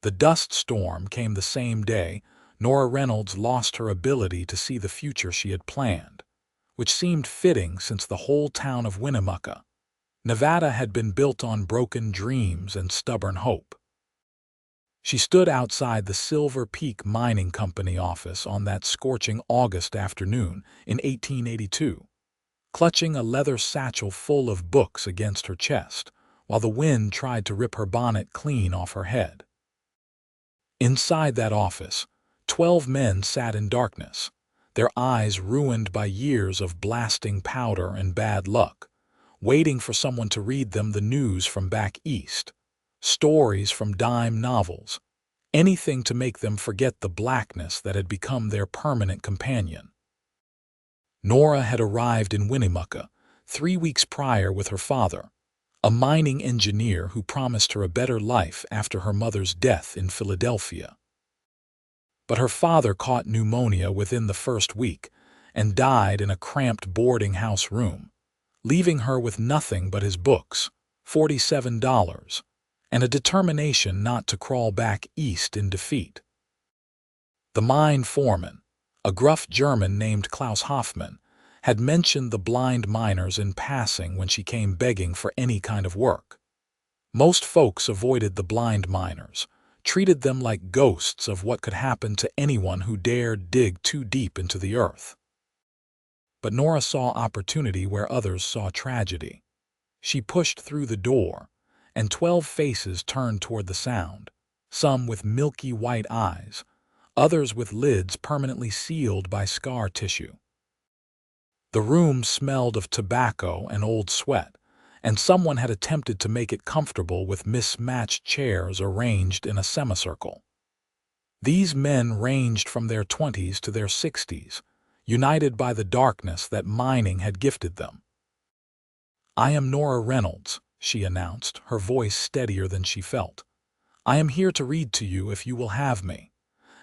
The dust storm came the same day. Nora Reynolds lost her ability to see the future she had planned, which seemed fitting since the whole town of Winnemucca, Nevada had been built on broken dreams and stubborn hope. She stood outside the Silver Peak Mining Company office on that scorching August afternoon in 1882, clutching a leather satchel full of books against her chest, while the wind tried to rip her bonnet clean off her head. Inside that office, 12 men sat in darkness, their eyes ruined by years of blasting powder and bad luck, waiting for someone to read them the news from back east, stories from dime novels, anything to make them forget the blackness that had become their permanent companion. Nora had arrived in Winnemucca 3 weeks prior with her father, a mining engineer who promised her a better life after her mother's death in Philadelphia. But her father caught pneumonia within the first week and died in a cramped boarding house room, leaving her with nothing but his books, $47, and a determination not to crawl back east in defeat. The mine foreman, a gruff German named Klaus Hoffmann, had mentioned the blind miners in passing when she came begging for any kind of work. Most folks avoided the blind miners, treated them like ghosts of what could happen to anyone who dared dig too deep into the earth. But Nora saw opportunity where others saw tragedy. She pushed through the door, and 12 faces turned toward the sound, some with milky white eyes, others with lids permanently sealed by scar tissue. The room smelled of tobacco and old sweat, and someone had attempted to make it comfortable with mismatched chairs arranged in a semicircle. These men ranged from their 20s to their 60s, united by the darkness that mining had gifted them. "I am Nora Reynolds," she announced, her voice steadier than she felt. "I am here to read to you if you will have me."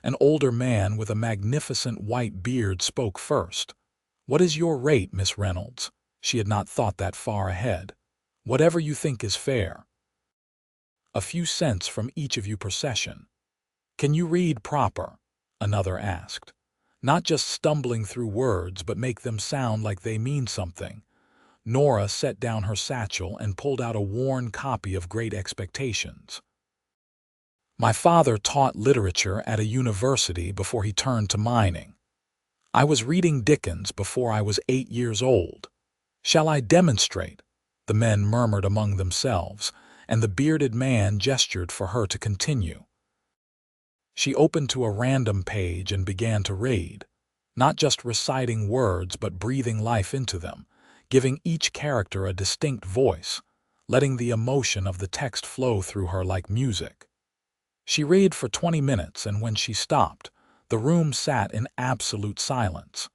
An older man with a magnificent white beard spoke first. "What is your rate, Miss Reynolds?" She had not thought that far ahead. "Whatever you think is fair. A few cents from each of you per session." "Can you read proper?" another asked. "Not just stumbling through words, but make them sound like they mean something." Nora set down her satchel and pulled out a worn copy of Great Expectations. "My father taught literature at a university before he turned to mining. I was reading Dickens before I was 8 years old. Shall I demonstrate?" The men murmured among themselves, and the bearded man gestured for her to continue. She opened to a random page and began to read, not just reciting words but breathing life into them, giving each character a distinct voice, letting the emotion of the text flow through her like music. She read for 20 minutes, and when she stopped, the room sat in absolute silence.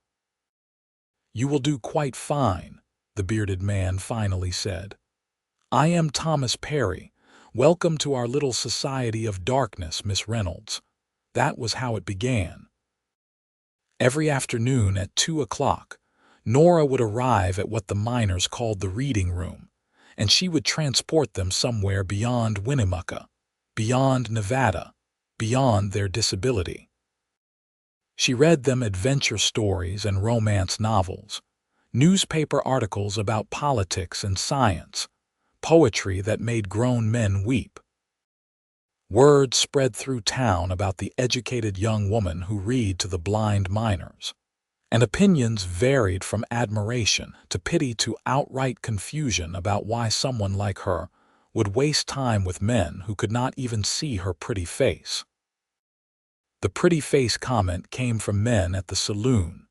"You will do quite fine," the bearded man finally said. "I am Thomas Perry. Welcome to our little society of darkness, Miss Reynolds." That was how it began. Every afternoon at 2 o'clock, Nora would arrive at what the miners called the reading room, and she would transport them somewhere beyond Winnemucca, beyond Nevada, beyond their disability. She read them adventure stories and romance novels, newspaper articles about politics and science, poetry that made grown men weep. Word spread through town about the educated young woman who read to the blind miners, and opinions varied from admiration to pity to outright confusion about why someone like her would waste time with men who could not even see her pretty face. The pretty face comment came from men at the saloon,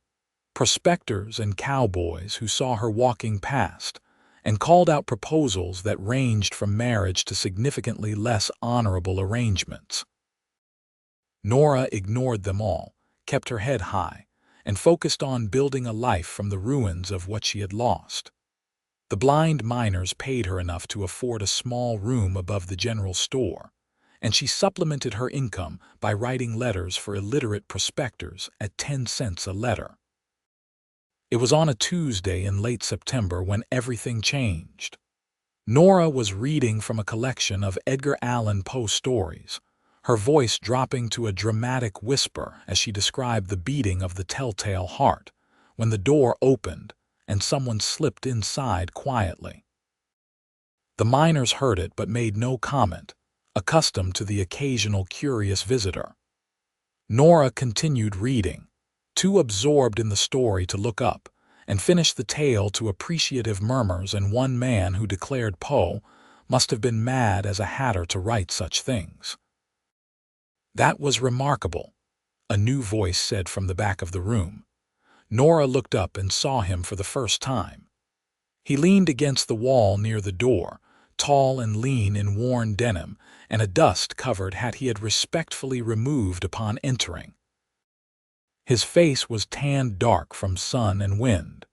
prospectors and cowboys who saw her walking past and called out proposals that ranged from marriage to significantly less honorable arrangements. Nora ignored them all, kept her head high, and focused on building a life from the ruins of what she had lost. The blind miners paid her enough to afford a small room above the general store, and she supplemented her income by writing letters for illiterate prospectors at 10 cents a letter. It was on a Tuesday in late September when everything changed. Nora was reading from a collection of Edgar Allan Poe stories, her voice dropping to a dramatic whisper as she described the beating of the telltale heart, when the door opened and someone slipped inside quietly. The miners heard it but made no comment, accustomed to the occasional curious visitor. Nora continued reading, too absorbed in the story to look up, and finished the tale to appreciative murmurs and one man who declared Poe must have been mad as a hatter to write such things. "That was remarkable," a new voice said from the back of the room. Nora looked up and saw him for the first time. He leaned against the wall near the door, tall and lean in worn denim and a dust-covered hat he had respectfully removed upon entering. His face was tanned dark from sun and wind,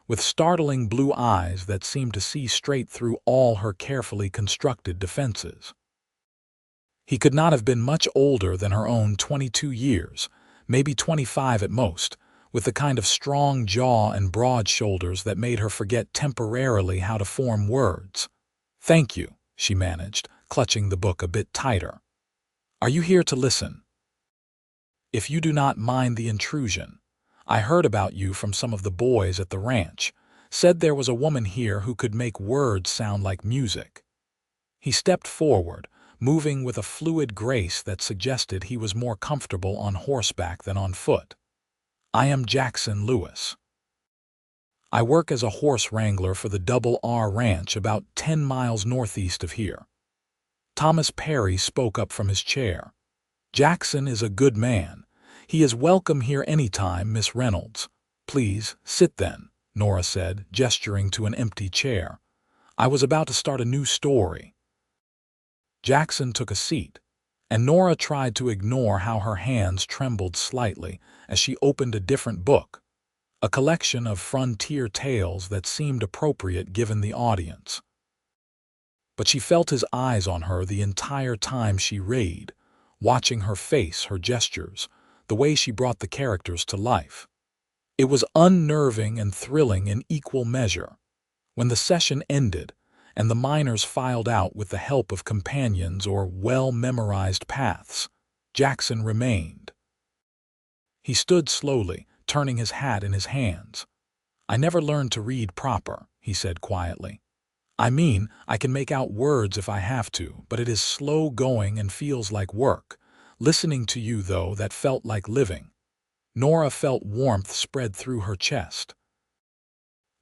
with startling blue eyes that seemed to see straight through all her carefully constructed defenses. He could not have been much older than her own 22 years, maybe 25 at most, with the kind of strong jaw and broad shoulders that made her forget temporarily how to form words. "Thank you," she managed, clutching the book a bit tighter. "Are you here to listen?" "If you do not mind the intrusion. I heard about you from some of the boys at the ranch. Said there was a woman here who could make words sound like music." He stepped forward, moving with a fluid grace that suggested he was more comfortable on horseback than on foot. "I am Jackson Lewis. I work as a horse wrangler for the Double R Ranch about 10 miles northeast of here." Thomas Perry spoke up from his chair. "Jackson is a good man. He is welcome here any time, Miss Reynolds." "Please, sit then," Nora said, gesturing to an empty chair. "I was about to start a new story." Jackson took a seat, and Nora tried to ignore how her hands trembled slightly as she opened a different book, a collection of frontier tales that seemed appropriate given the audience. But she felt his eyes on her the entire time she read, watching her face, her gestures, the way she brought the characters to life. It was unnerving and thrilling in equal measure. When the session ended, and the miners filed out with the help of companions or well-memorized paths, Jackson remained. He stood slowly, turning his hat in his hands. "I never learned to read proper," he said quietly. "I mean, I can make out words if I have to, but it is slow going and feels like work. Listening to you, though, that felt like living." Nora felt warmth spread through her chest.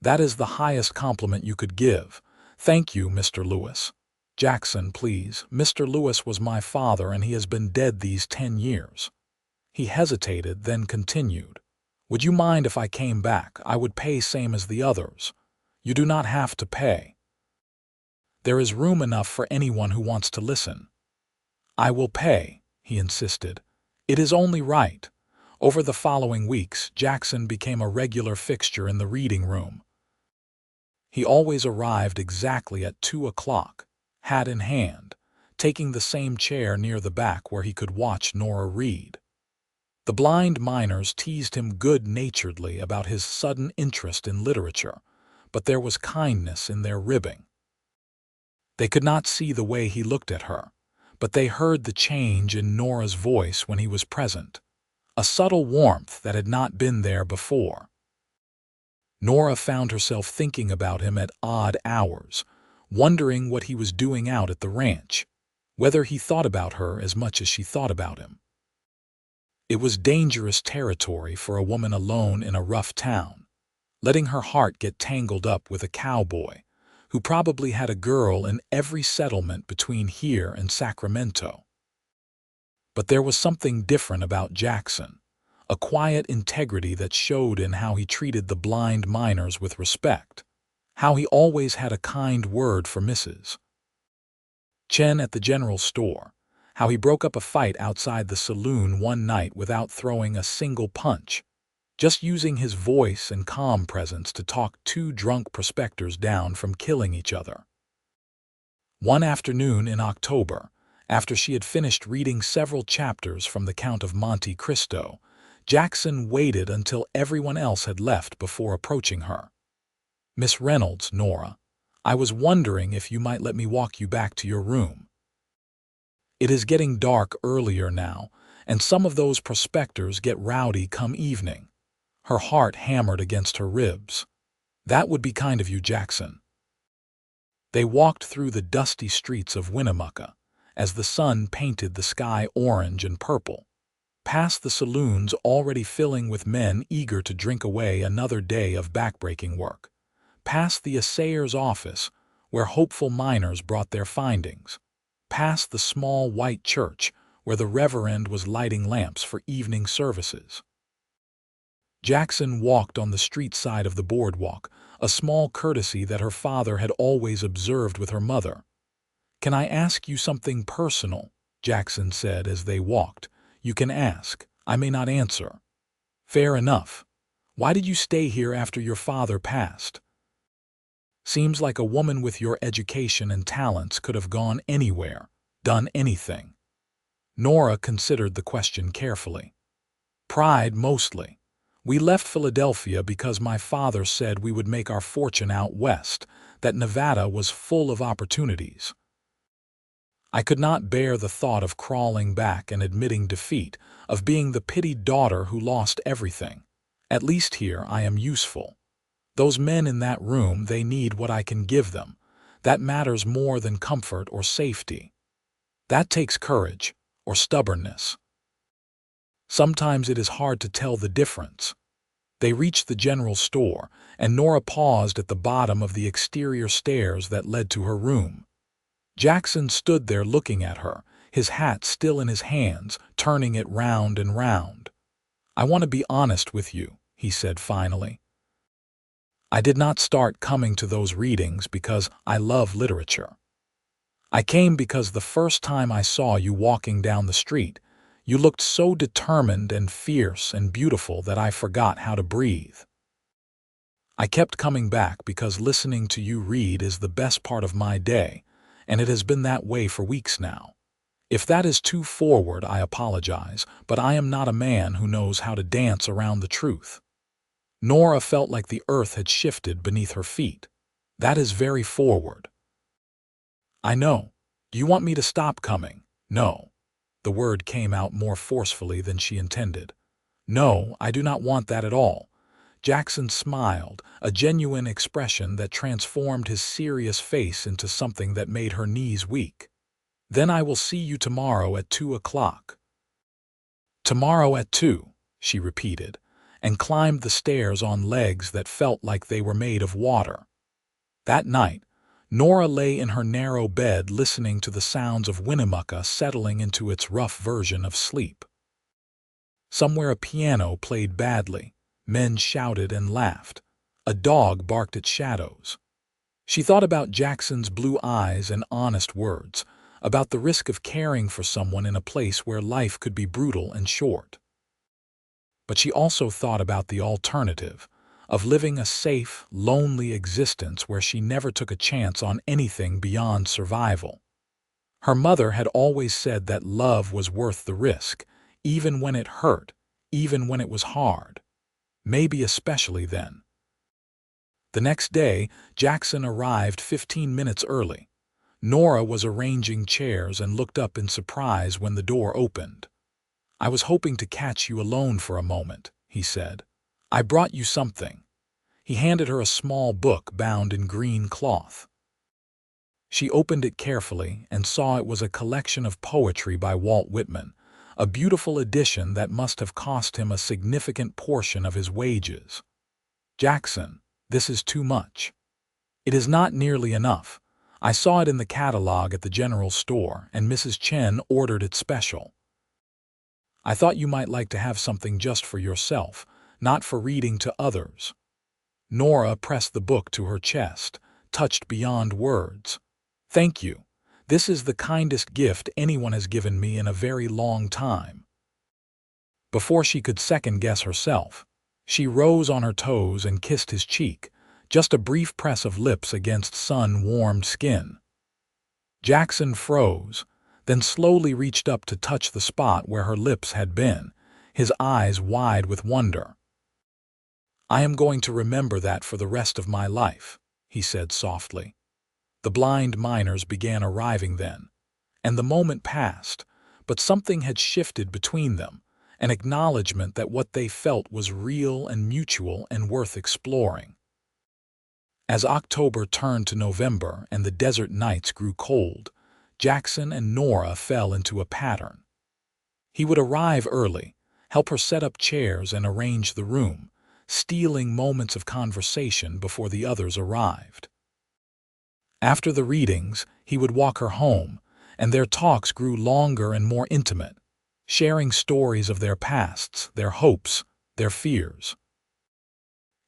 "That is the highest compliment you could give. Thank you, Mr. Lewis." "Jackson, please. Mr. Lewis was my father, and he has been dead these 10 years. He hesitated, then continued. "Would you mind if I came back? I would pay same as the others." "You do not have to pay. There is room enough for anyone who wants to listen." "I will pay," he insisted. "It is only right." Over the following weeks, Jackson became a regular fixture in the reading room. He always arrived exactly at 2 o'clock, hat in hand, taking the same chair near the back where he could watch Nora read. The blind miners teased him good-naturedly about his sudden interest in literature, but there was kindness in their ribbing. They could not see the way he looked at her, but they heard the change in Nora's voice when he was present, a subtle warmth that had not been there before. Nora found herself thinking about him at odd hours, wondering what he was doing out at the ranch, whether he thought about her as much as she thought about him. It was dangerous territory for a woman alone in a rough town, letting her heart get tangled up with a cowboy who probably had a girl in every settlement between here and Sacramento. But there was something different about Jackson, a quiet integrity that showed in how he treated the blind miners with respect, how he always had a kind word for Mrs. Chen at the general store, how he broke up a fight outside the saloon one night without throwing a single punch, just using his voice and calm presence to talk 2 drunk prospectors down from killing each other. One afternoon in October, after she had finished reading several chapters from the Count of Monte Cristo, Jackson waited until everyone else had left before approaching her. "Miss Reynolds, Nora, I was wondering if you might let me walk you back to your room." It is getting dark earlier now, and some of those prospectors get rowdy come evening." Her heart hammered against her ribs. "That would be kind of you, Jackson." They walked through the dusty streets of Winnemucca as the sun painted the sky orange and purple, past the saloons already filling with men eager to drink away another day of backbreaking work, past the assayer's office where hopeful miners brought their findings, past the small white church where the reverend was lighting lamps for evening services. Jackson walked on the street side of the boardwalk, a small courtesy that her father had always observed with her mother. "Can I ask you something personal?" Jackson said as they walked. "You can ask. I may not answer." "Fair enough. Why did you stay here after your father passed?" "Seems like a woman with your education and talents could have gone anywhere, done anything." Nora considered the question carefully. "Pride, mostly. We left Philadelphia because my father said we would make our fortune out west, that Nevada was full of opportunities. I could not bear the thought of crawling back and admitting defeat, of being the pitied daughter who lost everything. At least here I am useful. Those men in that room, they need what I can give them. That matters more than comfort or safety. That takes courage, or stubbornness. Sometimes it is hard to tell the difference." They reached the general store, and Nora paused at the bottom of the exterior stairs that led to her room. Jackson stood there looking at her, his hat still in his hands, turning it round and round. "I want to be honest with you," he said finally. "I did not start coming to those readings because I love literature. I came because the first time I saw you walking down the street, you looked so determined and fierce and beautiful that I forgot how to breathe. I kept coming back because listening to you read is the best part of my day, and it has been that way for weeks now. If that is too forward, I apologize, but I am not a man who knows how to dance around the truth." Nora felt like the earth had shifted beneath her feet. "That is very forward." "I know. Do you want me to stop coming?" "No." The word came out more forcefully than she intended. "No, I do not want that at all." Jackson smiled, a genuine expression that transformed his serious face into something that made her knees weak. "Then I will see you tomorrow at 2 o'clock." "Tomorrow at 2," she repeated, and climbed the stairs on legs that felt like they were made of water. That night, Nora lay in her narrow bed listening to the sounds of Winnemucca settling into its rough version of sleep. Somewhere a piano played badly, men shouted and laughed, a dog barked at shadows. She thought about Jackson's blue eyes and honest words, about the risk of caring for someone in a place where life could be brutal and short. But she also thought about the alternative, of living a safe, lonely existence where she never took a chance on anything beyond survival. Her mother had always said that love was worth the risk, even when it hurt, even when it was hard. Maybe especially then. The next day, Jackson arrived 15 minutes early. Nora was arranging chairs and looked up in surprise when the door opened. "I was hoping to catch you alone for a moment," he said. "I brought you something." He handed her a small book bound in green cloth. She opened it carefully and saw it was a collection of poetry by Walt Whitman, a beautiful edition that must have cost him a significant portion of his wages. "Jackson, this is too much." "It is not nearly enough. I saw it in the catalog at the general store, and Mrs. Chen ordered it special. I thought you might like to have something just for yourself, not for reading to others." Nora pressed the book to her chest, touched beyond words. "Thank you. This is the kindest gift anyone has given me in a very long time." Before she could second-guess herself, she rose on her toes and kissed his cheek, just a brief press of lips against sun-warmed skin. Jackson froze, then slowly reached up to touch the spot where her lips had been, his eyes wide with wonder. "I am going to remember that for the rest of my life," he said softly. The blind miners began arriving then, And the moment passed, but something had shifted between them, an acknowledgement that what they felt was real and mutual and worth exploring. As October turned to November and the desert nights grew cold, Jackson and Nora fell into a pattern. He would arrive early, help her set up chairs and arrange the room, stealing moments of conversation before the others arrived. After the readings, he would walk her home, and their talks grew longer and more intimate, sharing stories of their pasts, their hopes, their fears.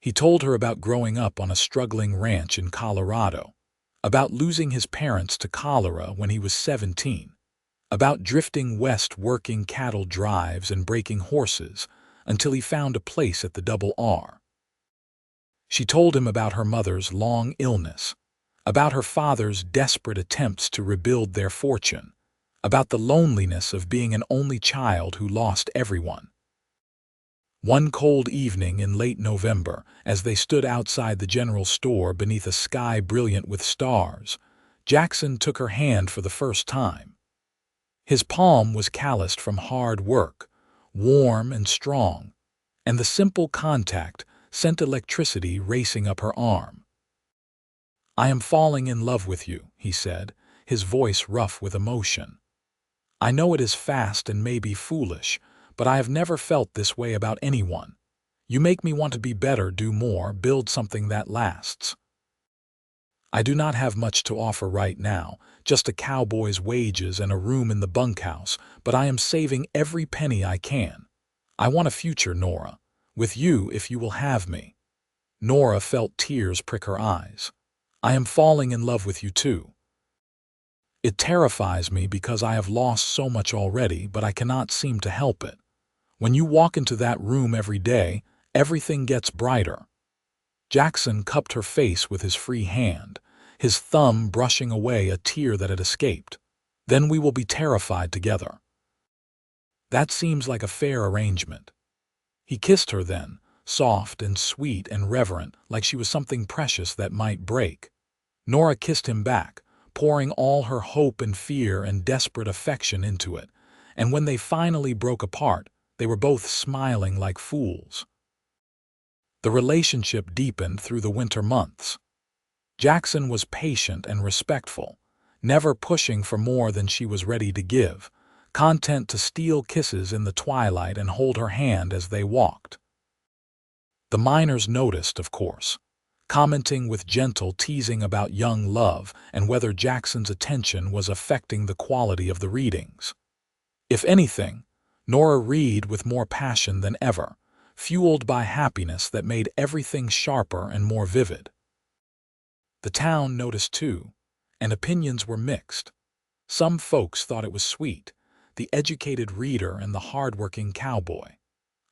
He told her about growing up on a struggling ranch in Colorado, about losing his parents to cholera when he was 17, about drifting west working cattle drives and breaking horses until he found a place at the Double R. She told him about her mother's long illness, about her father's desperate attempts to rebuild their fortune, about the loneliness of being an only child who lost everyone. One cold evening in late November, as they stood outside the general store beneath a sky brilliant with stars, Jackson took her hand for the first time. His palm was calloused from hard work, warm and strong, and the simple contact sent electricity racing up her arm. "I am falling in love with you," he said, his voice rough with emotion. "I know it is fast and may be foolish, but I have never felt this way about anyone. You make me want to be better, do more, build something that lasts. I do not have much to offer right now, just a cowboy's wages and a room in the bunkhouse, but I am saving every penny I can. I want a future, Nora, with you if you will have me." Nora felt tears prick her eyes. "I am falling in love with you too. It terrifies me because I have lost so much already, but I cannot seem to help it. When you walk into that room every day, everything gets brighter." Jackson cupped her face with his free hand, his thumb brushing away a tear that had escaped. "Then we will be terrified together." "That seems like a fair arrangement." He kissed her then, soft and sweet and reverent, like she was something precious that might break. Nora kissed him back, pouring all her hope and fear and desperate affection into it, and when they finally broke apart, they were both smiling like fools. The relationship deepened through the winter months. Jackson was patient and respectful, never pushing for more than she was ready to give, content to steal kisses in the twilight and hold her hand as they walked. The miners noticed, of course, commenting with gentle teasing about young love and whether Jackson's attention was affecting the quality of the readings. If anything, Nora read with more passion than ever, fueled by happiness that made everything sharper and more vivid. The town noticed too, and opinions were mixed. Some folks thought it was sweet, the educated reader and the hard-working cowboy.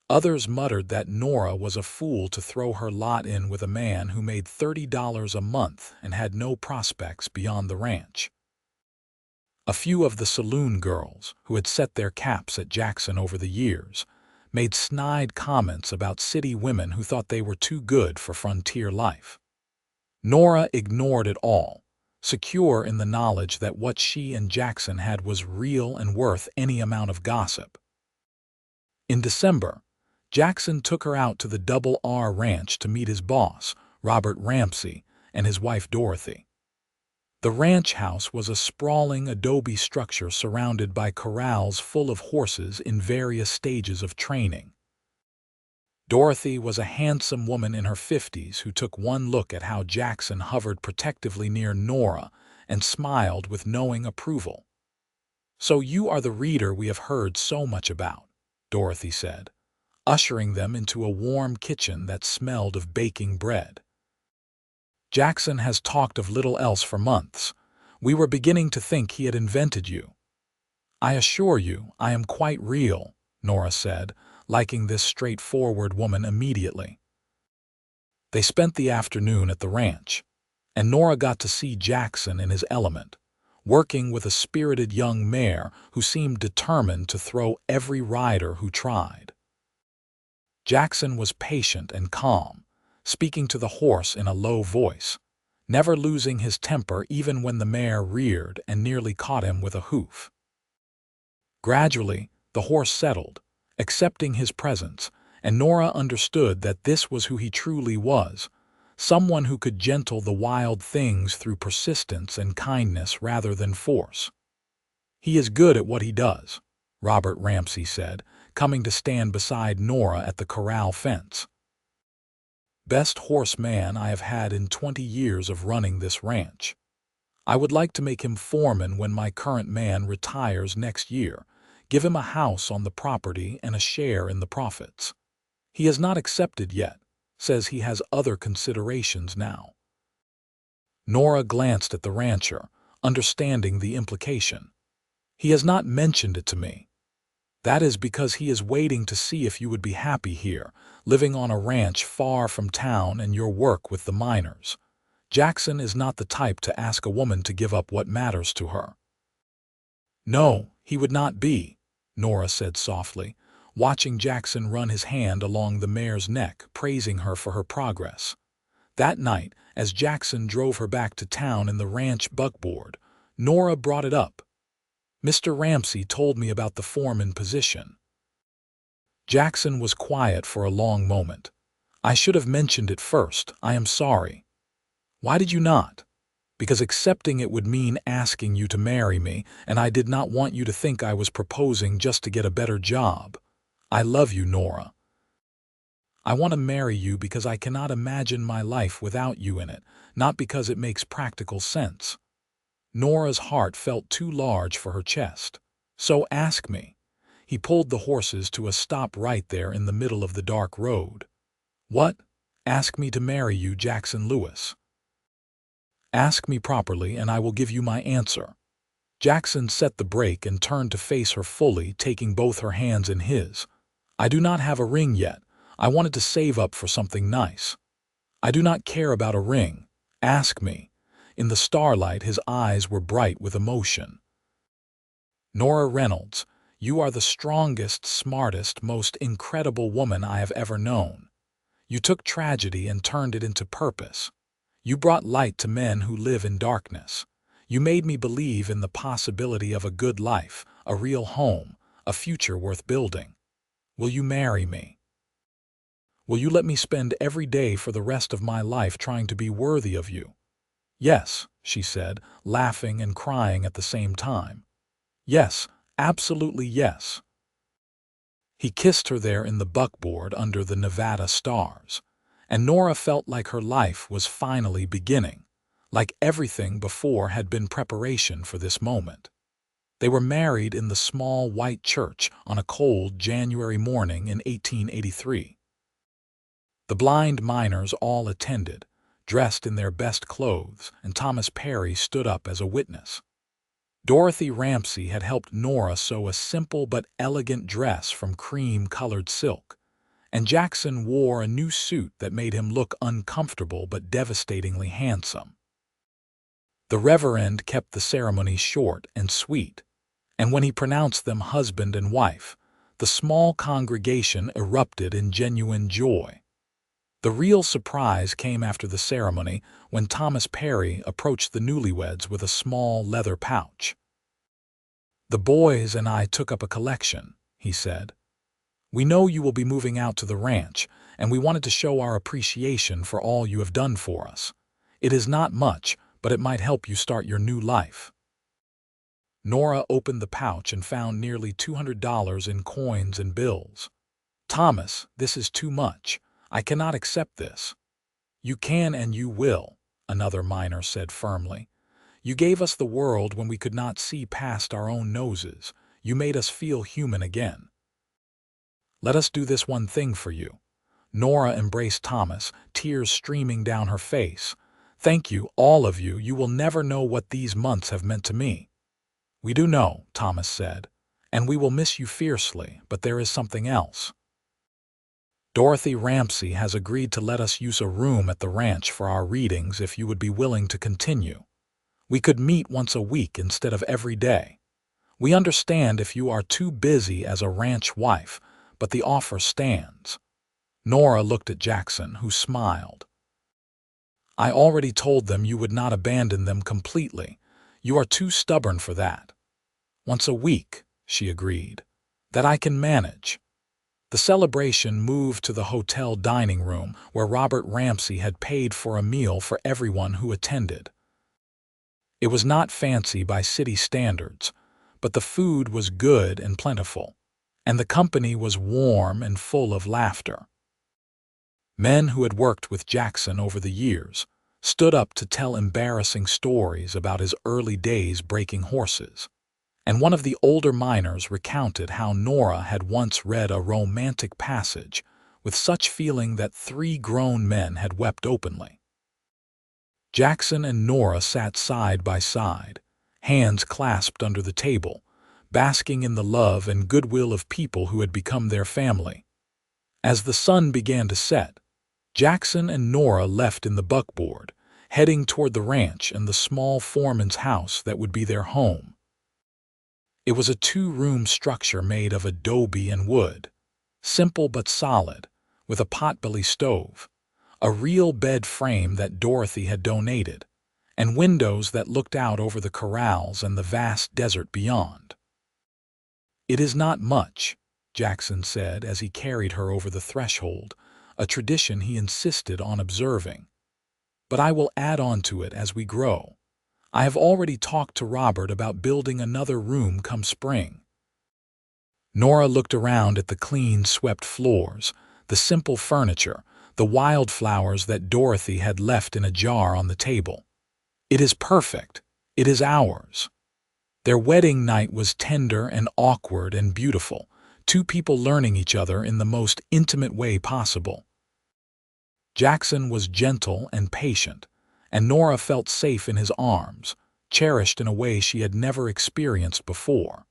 Others muttered that Nora was a fool to throw her lot in with a man who made $30 a month and had no prospects beyond the ranch. A few of the saloon girls, who had set their caps at Jackson over the years, made snide comments about city women who thought they were too good for frontier life. Nora ignored it all, secure in the knowledge that what she and Jackson had was real and worth any amount of gossip. In December, Jackson took her out to the Double R Ranch to meet his boss, Robert Ramsey, and his wife Dorothy. The ranch house was a sprawling adobe structure surrounded by corrals full of horses in various stages of training. Dorothy was a handsome woman in her 50s who took one look at how Jackson hovered protectively near Nora and smiled with knowing approval. "So you are the reader we have heard so much about," Dorothy said, ushering them into a warm kitchen that smelled of baking bread. "Jackson has talked of little else for months. We were beginning to think he had invented you." "I assure you, I am quite real," Nora said, liking this straightforward woman immediately. They spent the afternoon at the ranch, and Nora got to see Jackson in his element, working with a spirited young mare who seemed determined to throw every rider who tried. Jackson was patient and calm, speaking to the horse in a low voice, never losing his temper even when the mare reared and nearly caught him with a hoof. Gradually, the horse settled, accepting his presence, and Nora understood that this was who he truly was, someone who could gentle the wild things through persistence and kindness rather than force. "He is good at what he does," Robert Ramsey said, coming to stand beside Nora at the corral fence. "Best horseman I have had in 20 years of running this ranch. I would like to make him foreman when my current man retires next year, give him a house on the property and a share in the profits. He has not accepted yet, says he has other considerations now." Nora glanced at the rancher, understanding the implication. "He has not mentioned it to me." "That is because he is waiting to see if you would be happy here, living on a ranch far from town and your work with the miners. Jackson is not the type to ask a woman to give up what matters to her." "No, he would not be," Nora said softly, watching Jackson run his hand along the mare's neck, praising her for her progress. That night, as Jackson drove her back to town in the ranch buckboard, Nora brought it up. "Mr. Ramsey told me about the foreman position." Jackson was quiet for a long moment. "I should have mentioned it first. I am sorry." "Why did you not?" "Because accepting it would mean asking you to marry me, and I did not want you to think I was proposing just to get a better job. I love you, Nora. I want to marry you because I cannot imagine my life without you in it, not because it makes practical sense." Nora's heart felt too large for her chest. "So ask me." He pulled the horses to a stop right there in the middle of the dark road. "What? Ask me to marry you, Jackson Lewis." "Ask me properly and I will give you my answer." Jackson set the brake and turned to face her fully, taking both her hands in his. "I do not have a ring yet. I wanted to save up for something nice." "I do not care about a ring. Ask me." In the starlight, his eyes were bright with emotion. "Nora Reynolds, you are the strongest, smartest, most incredible woman I have ever known. You took tragedy and turned it into purpose. You brought light to men who live in darkness. You made me believe in the possibility of a good life, a real home, a future worth building. Will you marry me? Will you let me spend every day for the rest of my life trying to be worthy of you?" "Yes," she said, laughing and crying at the same time. "Yes, absolutely yes." He kissed her there in the buckboard under the Nevada stars, and Nora felt like her life was finally beginning, like everything before had been preparation for this moment. They were married in the small white church on a cold January morning in 1883. The blind miners all attended, dressed in their best clothes, and Thomas Perry stood up as a witness. Dorothy Ramsey had helped Nora sew a simple but elegant dress from cream-colored silk, and Jackson wore a new suit that made him look uncomfortable but devastatingly handsome. The Reverend kept the ceremony short and sweet, and when he pronounced them husband and wife, the small congregation erupted in genuine joy. The real surprise came after the ceremony when Thomas Perry approached the newlyweds with a small leather pouch. "The boys and I took up a collection," he said. "We know you will be moving out to the ranch, and we wanted to show our appreciation for all you have done for us. It is not much, but it might help you start your new life." Nora opened the pouch and found nearly $200 in coins and bills. "Thomas, this is too much. I cannot accept this." "You can and you will," another miner said firmly. "You gave us the world when we could not see past our own noses. You made us feel human again. Let us do this one thing for you." Nora embraced Thomas, tears streaming down her face. "Thank you, all of you. You will never know what these months have meant to me." "We do know," Thomas said, "and we will miss you fiercely, but there is something else. Dorothy Ramsey has agreed to let us use a room at the ranch for our readings if you would be willing to continue. We could meet once a week instead of every day. We understand if you are too busy as a ranch wife, but the offer stands." Nora looked at Jackson, who smiled. I already told them you would not abandon them completely. You are too stubborn for that. Once a week, she agreed. That I can manage. The celebration moved to the hotel dining room where Robert Ramsay had paid for a meal for everyone who attended. It was not fancy by city standards, but the food was good and plentiful, and the company was warm and full of laughter. Men who had worked with Jackson over the years stood up to tell embarrassing stories about his early days breaking horses, and one of the older miners recounted how Nora had once read a romantic passage with such feeling that 3 grown men had wept openly. Jackson and Nora sat side by side, hands clasped under the table, basking in the love and goodwill of people who had become their family. As the sun began to set, Jackson and Nora left in the buckboard, heading toward the ranch and the small foreman's house that would be their home. It was a 2-room structure made of adobe and wood, simple but solid, with a potbelly stove, a real bed frame that Dorothy had donated, and windows that looked out over the corrals and the vast desert beyond. "It is not much," Jackson said as he carried her over the threshold, a tradition he insisted on observing. "But I will add on to it as we grow. I have already talked to Robert about building another room come spring." Nora looked around at the clean, swept floors, the simple furniture, the wildflowers that Dorothy had left in a jar on the table. "It is perfect. It is ours." Their wedding night was tender and awkward and beautiful, 2 people learning each other in the most intimate way possible. Jackson was gentle and patient, and Nora felt safe in his arms, cherished in a way she had never experienced before.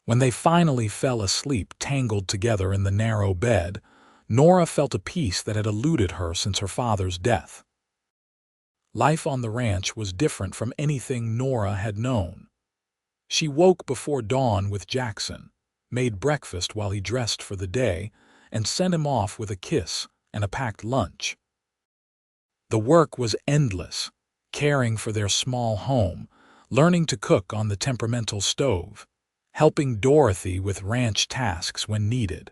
When they finally fell asleep tangled together in the narrow bed, Nora felt a peace that had eluded her since her father's death. Life on the ranch was different from anything Nora had known. She woke before dawn with Jackson, made breakfast while he dressed for the day, and sent him off with a kiss and a packed lunch. The work was endless, caring for their small home, learning to cook on the temperamental stove, helping Dorothy with ranch tasks when needed.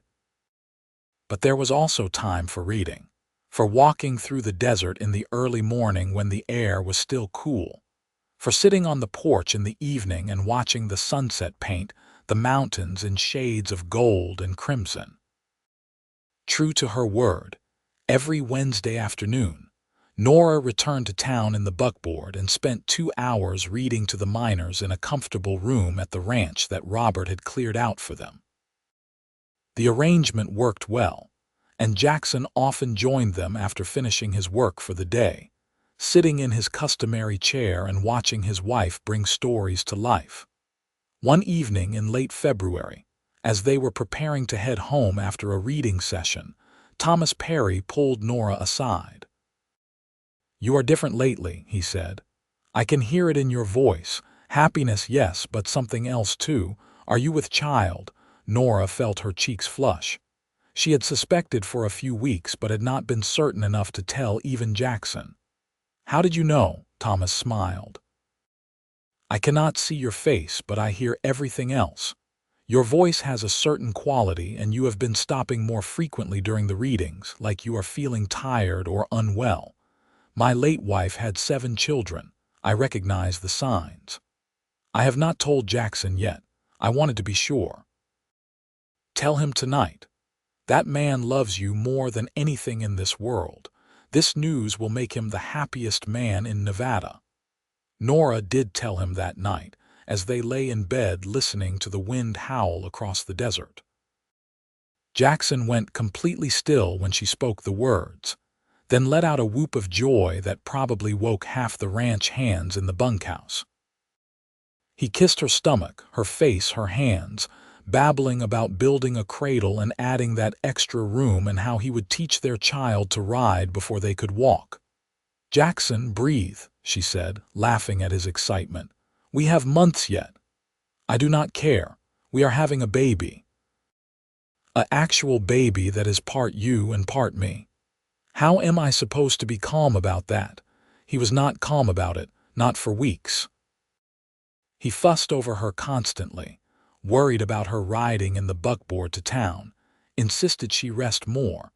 But there was also time for reading, for walking through the desert in the early morning when the air was still cool, for sitting on the porch in the evening and watching the sunset paint the mountains in shades of gold and crimson. True to her word, every Wednesday afternoon, Nora returned to town in the buckboard and spent 2 hours reading to the miners in a comfortable room at the ranch that Robert had cleared out for them. The arrangement worked well, and Jackson often joined them after finishing his work for the day, sitting in his customary chair and watching his wife bring stories to life. One evening in late February, as they were preparing to head home after a reading session, Thomas Perry pulled Nora aside. "You are different lately," he said. "I can hear it in your voice. Happiness, yes, but something else too. Are you with child?" Nora felt her cheeks flush. She had suspected for a few weeks but had not been certain enough to tell even Jackson. "How did you know?" Thomas smiled. "I cannot see your face, but I hear everything else. Your voice has a certain quality, and you have been stopping more frequently during the readings, like you are feeling tired or unwell. My late wife had 7 children. I recognize the signs. I have not told Jackson yet. I wanted to be sure." "Tell him tonight. That man loves you more than anything in this world. This news will make him the happiest man in Nevada." Nora did tell him that night, as they lay in bed listening to the wind howl across the desert. Jackson went completely still when she spoke the words, then let out a whoop of joy that probably woke half the ranch hands in the bunkhouse. He kissed her stomach, her face, her hands, babbling about building a cradle and adding that extra room and how he would teach their child to ride before they could walk. "Jackson, breathe," she said, laughing at his excitement. "We have months yet." "I do not care. We are having a baby. An actual baby that is part you and part me." How am I supposed to be calm about that? He was not calm about it, not for weeks. He fussed over her constantly, worried about her riding in the buckboard to town, insisted she rest more,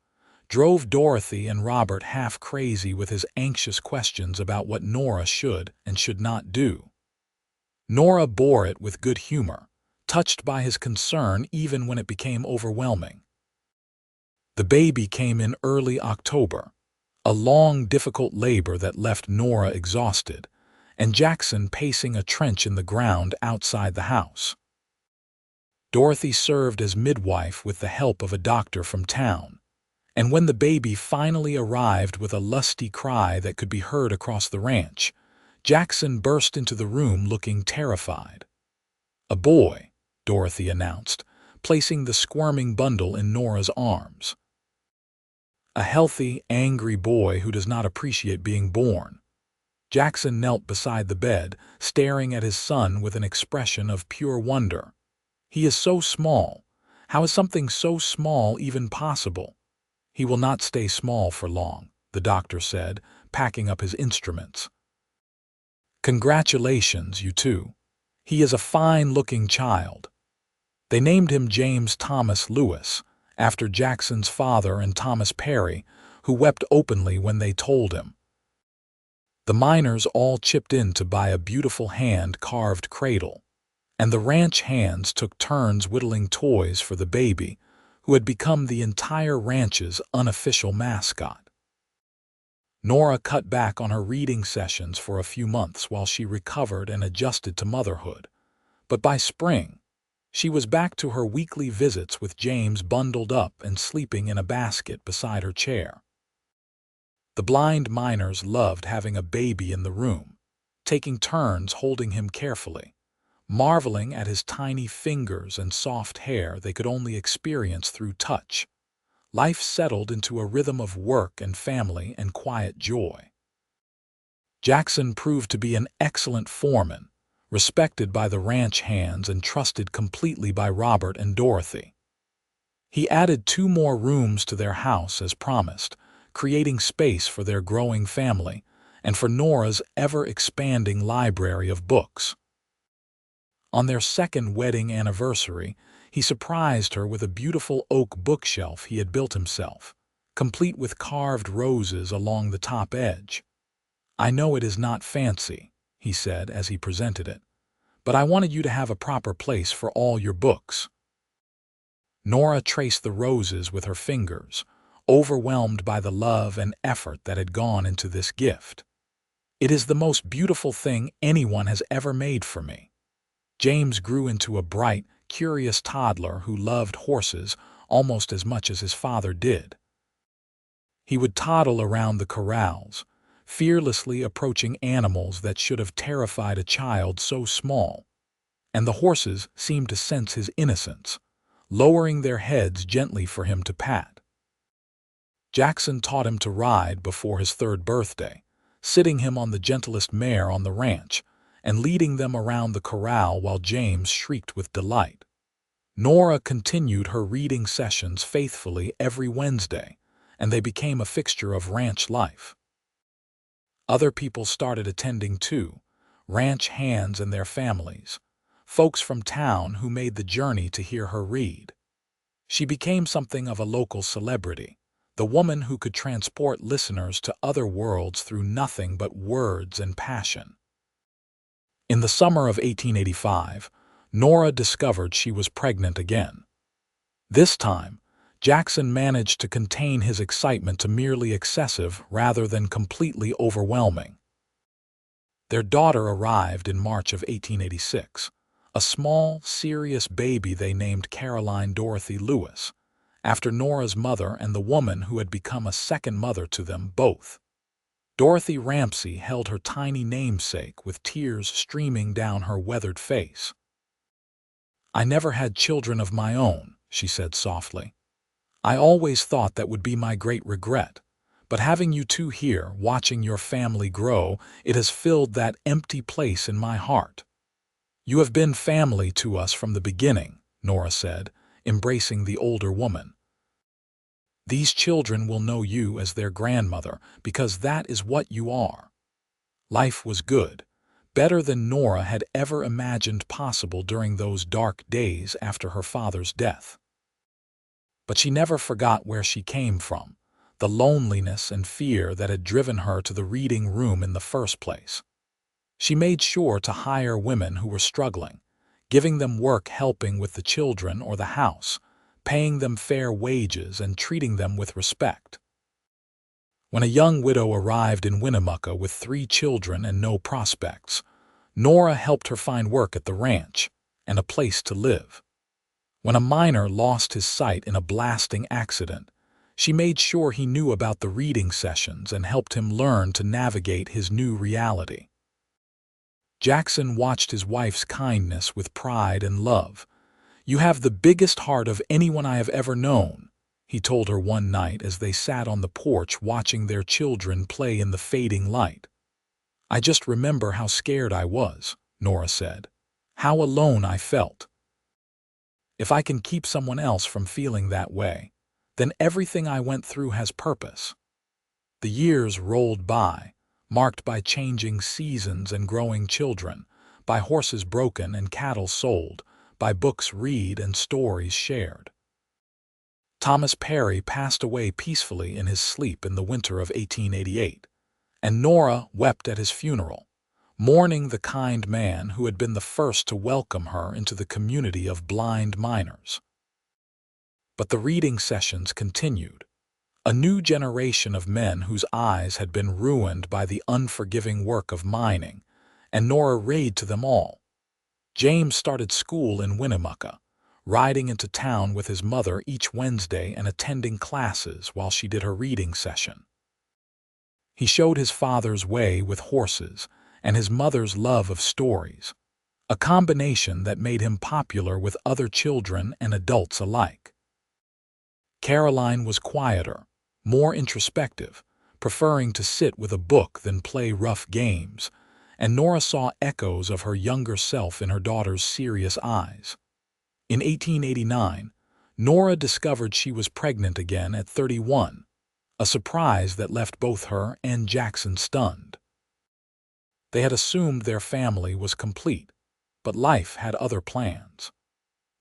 drove Dorothy and Robert half crazy with his anxious questions about what Nora should and should not do. Nora bore it with good humor, touched by his concern even when it became overwhelming. The baby came in early October, a long, difficult labor that left Nora exhausted, and Jackson pacing a trench in the ground outside the house. Dorothy served as midwife with the help of a doctor from town, and when the baby finally arrived with a lusty cry that could be heard across the ranch, Jackson burst into the room looking terrified. "A boy," Dorothy announced, placing the squirming bundle in Nora's arms. "A healthy, angry boy who does not appreciate being born." Jackson knelt beside the bed, staring at his son with an expression of pure wonder. "He is so small. How is something so small even possible?" "He will not stay small for long," the doctor said, packing up his instruments. "Congratulations, you two. He is a fine-looking child." They named him James Thomas Lewis, after Jackson's father and Thomas Perry, who wept openly when they told him. The miners all chipped in to buy a beautiful hand-carved cradle, and the ranch hands took turns whittling toys for the baby, who had become the entire ranch's unofficial mascot. Nora cut back on her reading sessions for a few months while she recovered and adjusted to motherhood, but by spring, she was back to her weekly visits with James bundled up and sleeping in a basket beside her chair. The blind miners loved having a baby in the room, taking turns holding him carefully, marveling at his tiny fingers and soft hair they could only experience through touch. Life settled into a rhythm of work and family and quiet joy. Jackson proved to be an excellent foreman, respected by the ranch hands and trusted completely by Robert and Dorothy. He added 2 more rooms to their house as promised, creating space for their growing family and for Nora's ever-expanding library of books. On their second wedding anniversary, he surprised her with a beautiful oak bookshelf he had built himself, complete with carved roses along the top edge. "I know it is not fancy," he said as he presented it, "but I wanted you to have a proper place for all your books." Nora traced the roses with her fingers, overwhelmed by the love and effort that had gone into this gift. "It is the most beautiful thing anyone has ever made for me." James grew into a bright, curious toddler who loved horses almost as much as his father did. He would toddle around the corrals, fearlessly approaching animals that should have terrified a child so small, and the horses seemed to sense his innocence, lowering their heads gently for him to pat. Jackson taught him to ride before his 3rd birthday, sitting him on the gentlest mare on the ranch, and leading them around the corral while James shrieked with delight. Nora continued her reading sessions faithfully every Wednesday, and they became a fixture of ranch life. Other people started attending too, ranch hands and their families, folks from town who made the journey to hear her read. She became something of a local celebrity, the woman who could transport listeners to other worlds through nothing but words and passion. In the summer of 1885, Nora discovered she was pregnant again. This time, Jackson managed to contain his excitement to merely excessive rather than completely overwhelming. Their daughter arrived in March of 1886, a small, serious baby they named Caroline Dorothy Lewis, after Nora's mother and the woman who had become a second mother to them both. Dorothy Ramsey held her tiny namesake with tears streaming down her weathered face. "I never had children of my own," she said softly. "I always thought that would be my great regret, but having you two here, watching your family grow, it has filled that empty place in my heart." "You have been family to us from the beginning," Nora said, embracing the older woman. These children will know you as their grandmother because that is what you are. Life was good, better than Nora had ever imagined possible during those dark days after her father's death. But she never forgot where she came from, the loneliness and fear that had driven her to the reading room in the first place. She made sure to hire women who were struggling, giving them work helping with the children or the house, paying them fair wages and treating them with respect. When a young widow arrived in Winnemucca with 3 children and no prospects, Nora helped her find work at the ranch and a place to live. When a miner lost his sight in a blasting accident, she made sure he knew about the reading sessions and helped him learn to navigate his new reality. Jackson watched his wife's kindness with pride and love. "You have the biggest heart of anyone I have ever known," he told her one night as they sat on the porch watching their children play in the fading light. "I just remember how scared I was," Nora said. "How alone I felt. If I can keep someone else from feeling that way, then everything I went through has purpose." The years rolled by, marked by changing seasons and growing children, by horses broken and cattle sold, by books read and stories shared. Thomas Perry passed away peacefully in his sleep in the winter of 1888, and Nora wept at his funeral, mourning the kind man who had been the first to welcome her into the community of blind miners. But the reading sessions continued. A new generation of men whose eyes had been ruined by the unforgiving work of mining, and Nora read to them all. James started school in Winnemucca, riding into town with his mother each Wednesday and attending classes while she did her reading session. He showed his father's way with horses and his mother's love of stories, a combination that made him popular with other children and adults alike. Caroline was quieter, more introspective, preferring to sit with a book than play rough games, and Nora saw echoes of her younger self in her daughter's serious eyes. In 1889, Nora discovered she was pregnant again at 31, a surprise that left both her and Jackson stunned. They had assumed their family was complete, but life had other plans.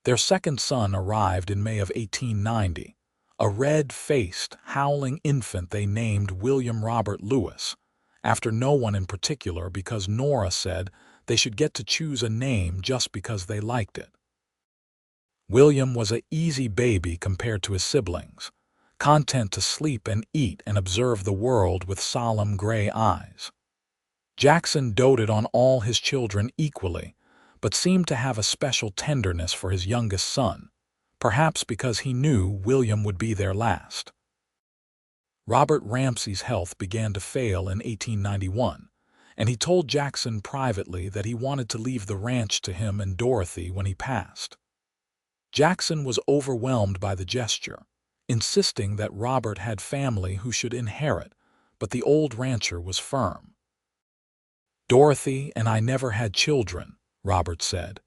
Their second son arrived in May of 1890, a red-faced, howling infant they named William Robert Lewis, after no one in particular because Nora said they should get to choose a name just because they liked it. William was an easy baby compared to his siblings, content to sleep and eat and observe the world with solemn gray eyes. Jackson doted on all his children equally, but seemed to have a special tenderness for his youngest son, perhaps because he knew William would be their last. Robert Ramsey's health began to fail in 1891, and he told Jackson privately that he wanted to leave the ranch to him and Dorothy when he passed. Jackson was overwhelmed by the gesture, insisting that Robert had family who should inherit, but the old rancher was firm. "Dorothy and I never had children," Robert said.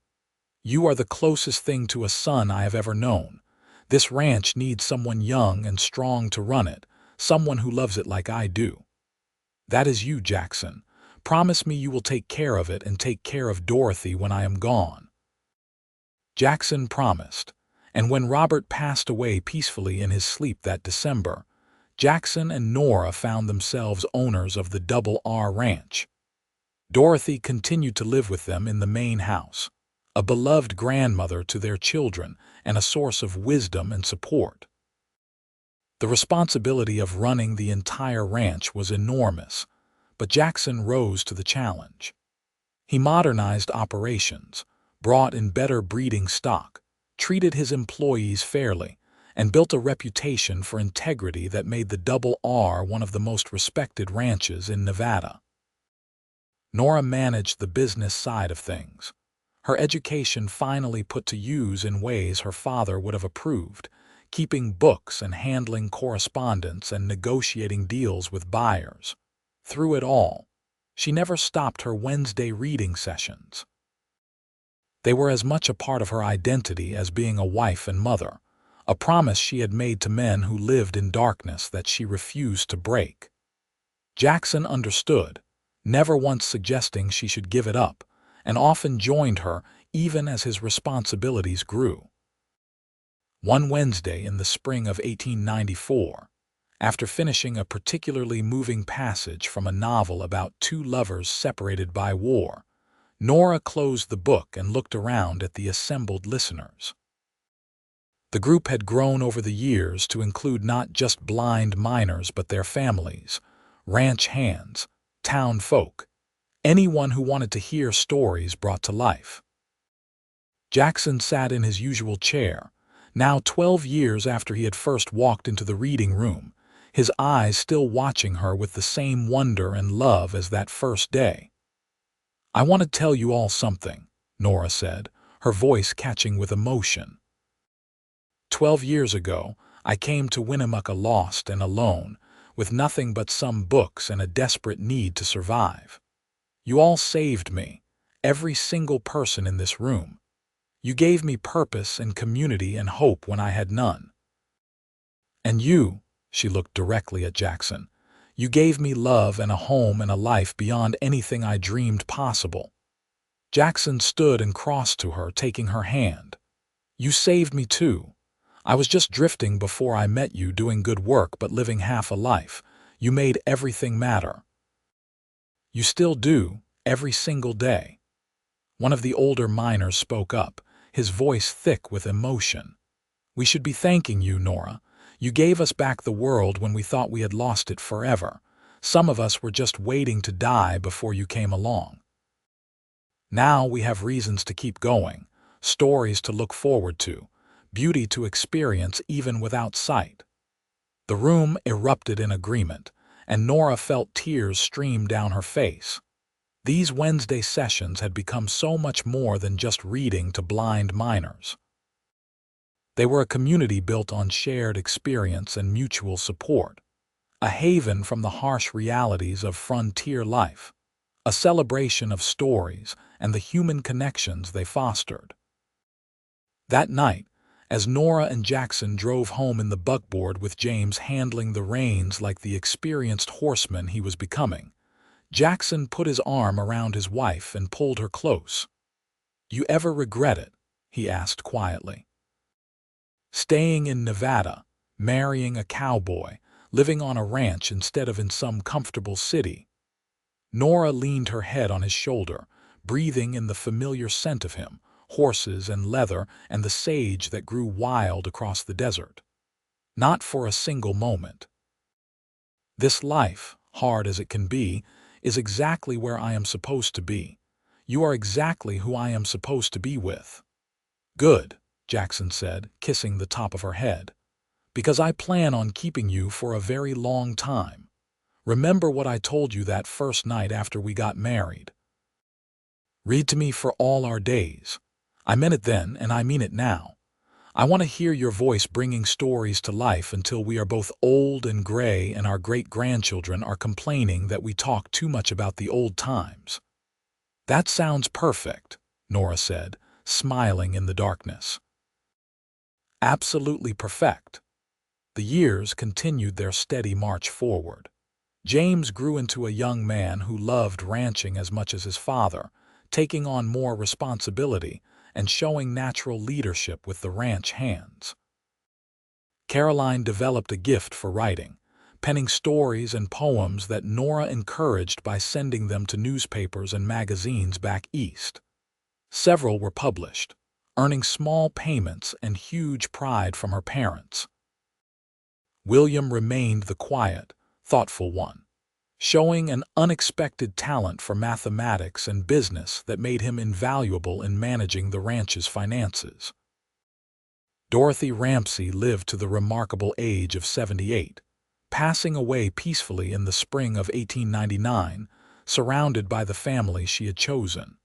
"You are the closest thing to a son I have ever known. This ranch needs someone young and strong to run it, someone who loves it like I do. That is you, Jackson. Promise me you will take care of it and take care of Dorothy when I am gone." Jackson promised, and when Robert passed away peacefully in his sleep that December, Jackson and Nora found themselves owners of the Double R Ranch. Dorothy continued to live with them in the main house, a beloved grandmother to their children and a source of wisdom and support. The responsibility of running the entire ranch was enormous, but Jackson rose to the challenge. He modernized operations, brought in better breeding stock, treated his employees fairly, and built a reputation for integrity that made the Double R one of the most respected ranches in Nevada. Nora managed the business side of things, her education finally put to use in ways her father would have approved, keeping books and handling correspondence and negotiating deals with buyers. Through it all, she never stopped her Wednesday reading sessions. They were as much a part of her identity as being a wife and mother, a promise she had made to men who lived in darkness that she refused to break. Jackson understood, never once suggesting she should give it up, and often joined her even as his responsibilities grew. One Wednesday in the spring of 1894, after finishing a particularly moving passage from a novel about two lovers separated by war, Nora closed the book and looked around at the assembled listeners. The group had grown over the years to include not just blind miners but their families, ranch hands, town folk, anyone who wanted to hear stories brought to life. Jackson sat in his usual chair, now 12 years after he had first walked into the reading room, his eyes still watching her with the same wonder and love as that first day. "I want to tell you all something," Nora said, her voice catching with emotion. 12 years ago, I came to Winnemucca lost and alone, with nothing but some books and a desperate need to survive. You all saved me, every single person in this room. You gave me purpose and community and hope when I had none. And you," she looked directly at Jackson, "you gave me love and a home and a life beyond anything I dreamed possible." Jackson stood and crossed to her, taking her hand. "You saved me too. I was just drifting before I met you, doing good work but living half a life. You made everything matter. You still do, every single day." One of the older miners spoke up, his voice thick with emotion. "We should be thanking you, Nora. You gave us back the world when we thought we had lost it forever. Some of us were just waiting to die before you came along. Now we have reasons to keep going, stories to look forward to, beauty to experience even without sight." The room erupted in agreement, and Nora felt tears stream down her face. These Wednesday sessions had become so much more than just reading to blind miners. They were a community built on shared experience and mutual support, a haven from the harsh realities of frontier life, a celebration of stories and the human connections they fostered. That night, as Nora and Jackson drove home in the buckboard with James handling the reins like the experienced horseman he was becoming, Jackson put his arm around his wife and pulled her close. "You ever regret it?" he asked quietly. "Staying in Nevada, marrying a cowboy, living on a ranch instead of in some comfortable city?" Nora leaned her head on his shoulder, breathing in the familiar scent of him, horses and leather and the sage that grew wild across the desert. "Not for a single moment. This life, hard as it can be, is exactly where I am supposed to be. You are exactly who I am supposed to be with." "Good," Jackson said, kissing the top of her head, "because I plan on keeping you for a very long time. Remember what I told you that first night after we got married. Read to me for all our days. I meant it then, and I mean it now. I want to hear your voice bringing stories to life until we are both old and gray and our great-grandchildren are complaining that we talk too much about the old times." "That sounds perfect," Nora said, smiling in the darkness. "Absolutely perfect." The years continued their steady march forward. James grew into a young man who loved ranching as much as his father, taking on more responsibility and showing natural leadership with the ranch hands. Caroline developed a gift for writing, penning stories and poems that Nora encouraged by sending them to newspapers and magazines back east. Several were published, earning small payments and huge pride from her parents. William remained the quiet, thoughtful one, showing an unexpected talent for mathematics and business that made him invaluable in managing the ranch's finances. Dorothy Ramsey lived to the remarkable age of 78, passing away peacefully in the spring of 1899, surrounded by the family she had chosen.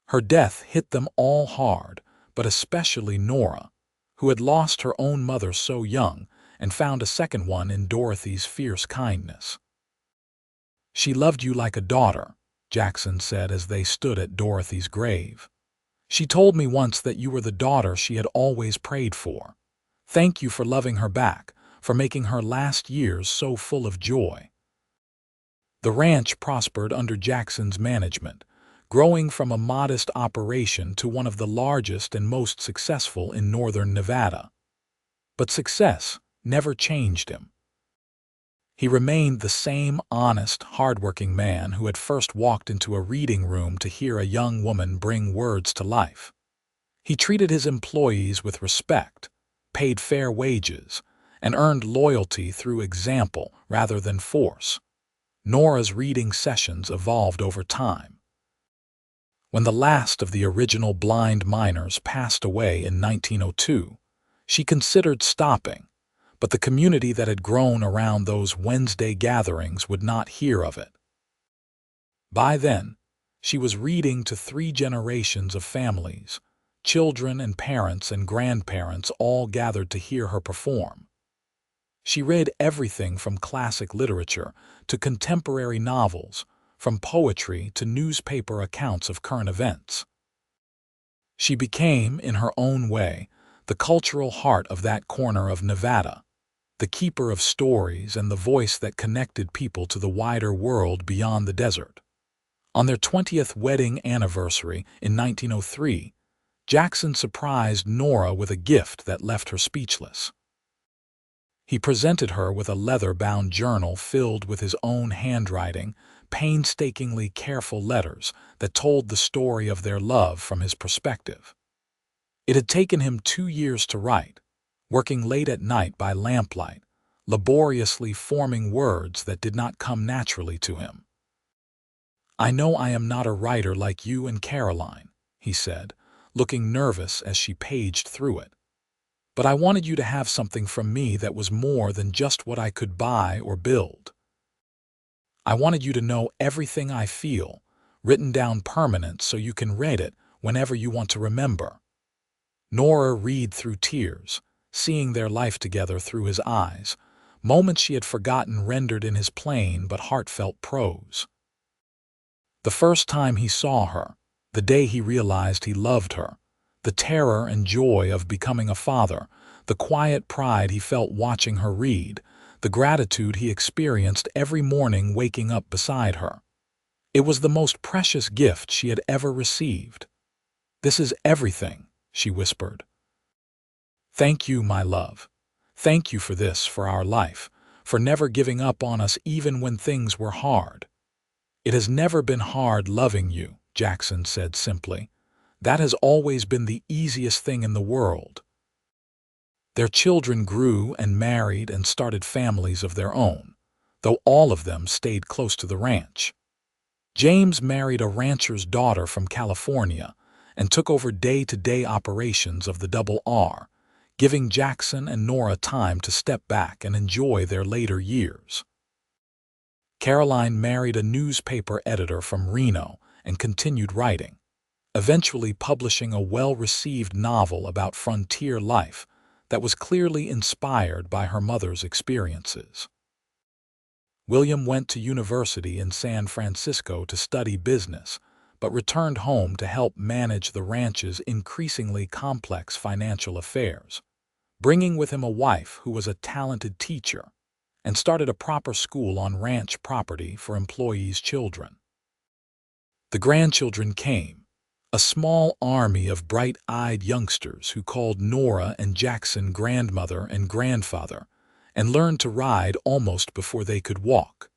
Her death hit them all hard, but especially Nora, who had lost her own mother so young and found a second one in Dorothy's fierce kindness. "She loved you like a daughter," Jackson said as they stood at Dorothy's grave. "She told me once that you were the daughter she had always prayed for. Thank you for loving her back, for making her last years so full of joy. The ranch prospered under Jackson's management, growing from a modest operation to one of the largest and most successful in northern Nevada. But success never changed him. He remained the same honest, hardworking man who had first walked into a reading room to hear a young woman bring words to life. He treated his employees with respect, paid fair wages, and earned loyalty through example rather than force. Nora's reading sessions evolved over time. When the last of the original blind miners passed away in 1902, she considered stopping, but the community that had grown around those Wednesday gatherings would not hear of it. By then, she was reading to 3 generations of families, children and parents and grandparents all gathered to hear her perform. She read everything from classic literature to contemporary novels, from poetry to newspaper accounts of current events. She became, in her own way, the cultural heart of that corner of Nevada, the keeper of stories and the voice that connected people to the wider world beyond the desert. On their 20th wedding anniversary in 1903, Jackson surprised Nora with a gift that left her speechless. He presented her with a leather-bound journal filled with his own handwriting, painstakingly careful letters that told the story of their love from his perspective. It had taken him 2 years to write, working late at night by lamplight, laboriously forming words that did not come naturally to him. "I know I am not a writer like you and Caroline," he said, looking nervous as she paged through it. "But I wanted you to have something from me that was more than just what I could buy or build. I wanted you to know everything I feel, written down permanent so you can read it whenever you want to remember." Nora read through tears, seeing their life together through his eyes, moments she had forgotten rendered in his plain but heartfelt prose. The first time he saw her, the day he realized he loved her, the terror and joy of becoming a father, the quiet pride he felt watching her read, the gratitude he experienced every morning waking up beside her. It was the most precious gift she had ever received. "This is everything," she whispered. "Thank you, my love. Thank you for this, for our life, for never giving up on us even when things were hard." "It has never been hard loving you," Jackson said simply. "That has always been the easiest thing in the world." Their children grew and married and started families of their own, though all of them stayed close to the ranch. James married a rancher's daughter from California and took over day-to-day operations of the Double R, giving Jackson and Nora time to step back and enjoy their later years. Caroline married a newspaper editor from Reno and continued writing, eventually publishing a well-received novel about frontier life that was clearly inspired by her mother's experiences. William went to university in San Francisco to study business, but returned home to help manage the ranch's increasingly complex financial affairs, bringing with him a wife who was a talented teacher and started a proper school on ranch property for employees' children. The grandchildren came, a small army of bright-eyed youngsters who called Nora and Jackson grandmother and grandfather and learned to ride almost before they could walk.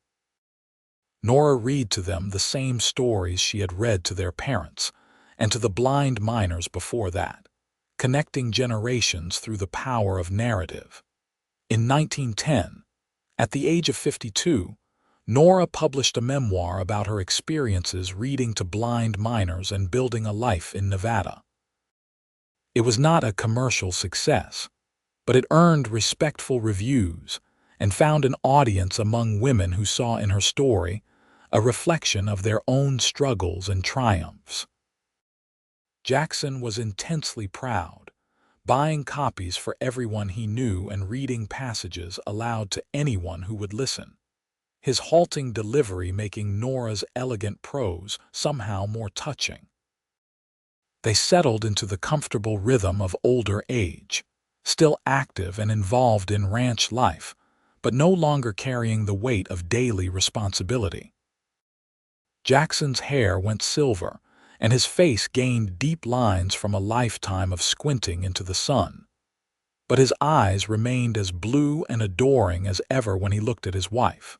Nora read to them the same stories she had read to their parents and to the blind miners before that, connecting generations through the power of narrative. In 1910, at the age of 52, Nora published a memoir about her experiences reading to blind miners and building a life in Nevada. It was not a commercial success, but it earned respectful reviews and found an audience among women who saw in her story a reflection of their own struggles and triumphs. Jackson was intensely proud, buying copies for everyone he knew and reading passages aloud to anyone who would listen, his halting delivery making Nora's elegant prose somehow more touching. They settled into the comfortable rhythm of older age, still active and involved in ranch life, but no longer carrying the weight of daily responsibility. Jackson's hair went silver, and his face gained deep lines from a lifetime of squinting into the sun. But his eyes remained as blue and adoring as ever when he looked at his wife.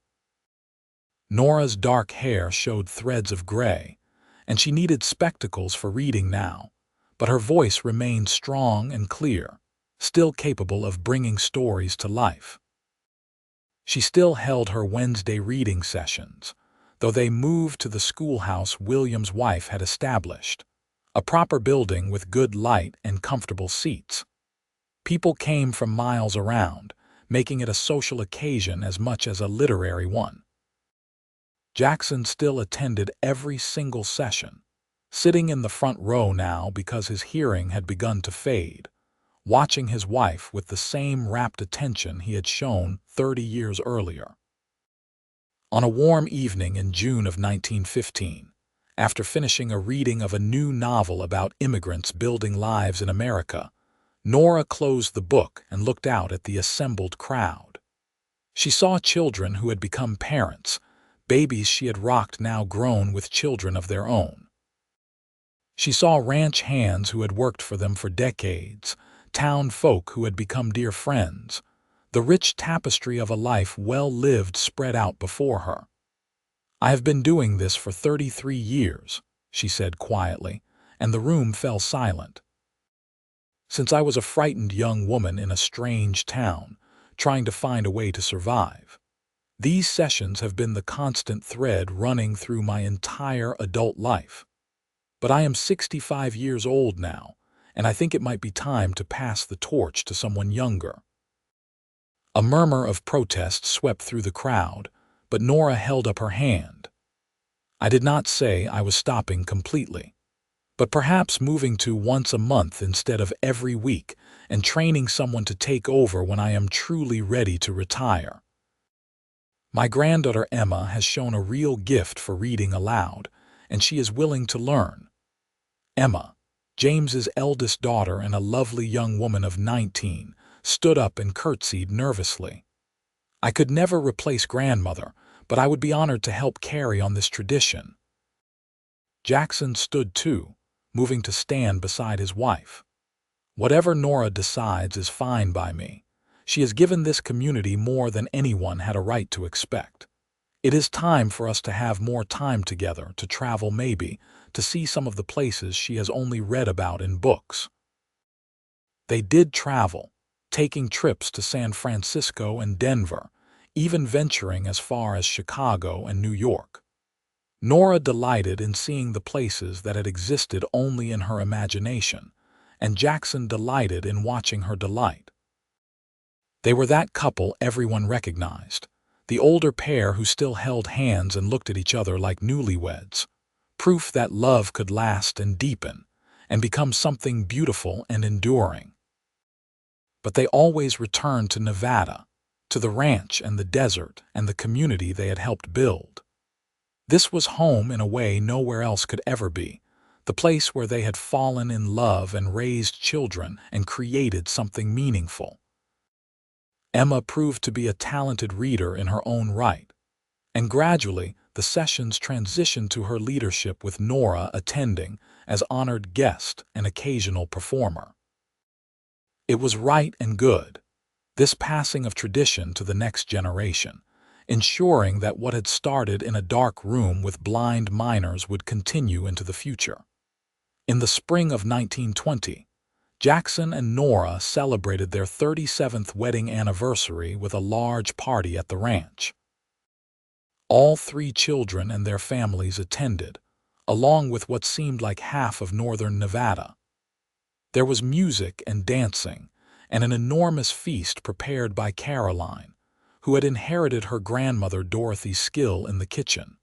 Nora's dark hair showed threads of gray, and she needed spectacles for reading now, but her voice remained strong and clear, still capable of bringing stories to life. She still held her Wednesday reading sessions, though they moved to the schoolhouse William's wife had established, a proper building with good light and comfortable seats. People came from miles around, making it a social occasion as much as a literary one. Jackson still attended every single session, sitting in the front row now because his hearing had begun to fade, watching his wife with the same rapt attention he had shown 30 years earlier. On a warm evening in June of 1915, after finishing a reading of a new novel about immigrants building lives in America, Nora closed the book and looked out at the assembled crowd. She saw children who had become parents, babies she had rocked now grown with children of their own. She saw ranch hands who had worked for them for decades, town folk who had become dear friends, the rich tapestry of a life well lived spread out before her. "I have been doing this for 33 years, she said quietly, and the room fell silent. "Since I was a frightened young woman in a strange town, trying to find a way to survive. These sessions have been the constant thread running through my entire adult life. But I am 65 years old now, and I think it might be time to pass the torch to someone younger." A murmur of protest swept through the crowd, but Nora held up her hand. "I did not say I was stopping completely, but perhaps moving to once a month instead of every week and training someone to take over when I am truly ready to retire. My granddaughter Emma has shown a real gift for reading aloud, and she is willing to learn." Emma, James's eldest daughter and a lovely young woman of 19, stood up and curtsied nervously. "I could never replace grandmother, but I would be honored to help carry on this tradition." Jackson stood too, moving to stand beside his wife. "Whatever Nora decides is fine by me. She has given this community more than anyone had a right to expect. It is time for us to have more time together, to travel maybe, to see some of the places she has only read about in books." They did travel, taking trips to San Francisco and Denver, even venturing as far as Chicago and New York. Nora delighted in seeing the places that had existed only in her imagination, and Jackson delighted in watching her delight. They were that couple everyone recognized, the older pair who still held hands and looked at each other like newlyweds, proof that love could last and deepen, and become something beautiful and enduring. But they always returned to Nevada, to the ranch and the desert and the community they had helped build. This was home in a way nowhere else could ever be, the place where they had fallen in love and raised children and created something meaningful. Emma proved to be a talented reader in her own right, and gradually the sessions transitioned to her leadership with Nora attending as honored guest and occasional performer. It was right and good, this passing of tradition to the next generation, ensuring that what had started in a dark room with blind miners would continue into the future. In the spring of 1920, Jackson and Nora celebrated their 37th wedding anniversary with a large party at the ranch. All 3 children and their families attended, along with what seemed like half of northern Nevada. There was music and dancing, and an enormous feast prepared by Caroline, who had inherited her grandmother Dorothy's skill in the kitchen.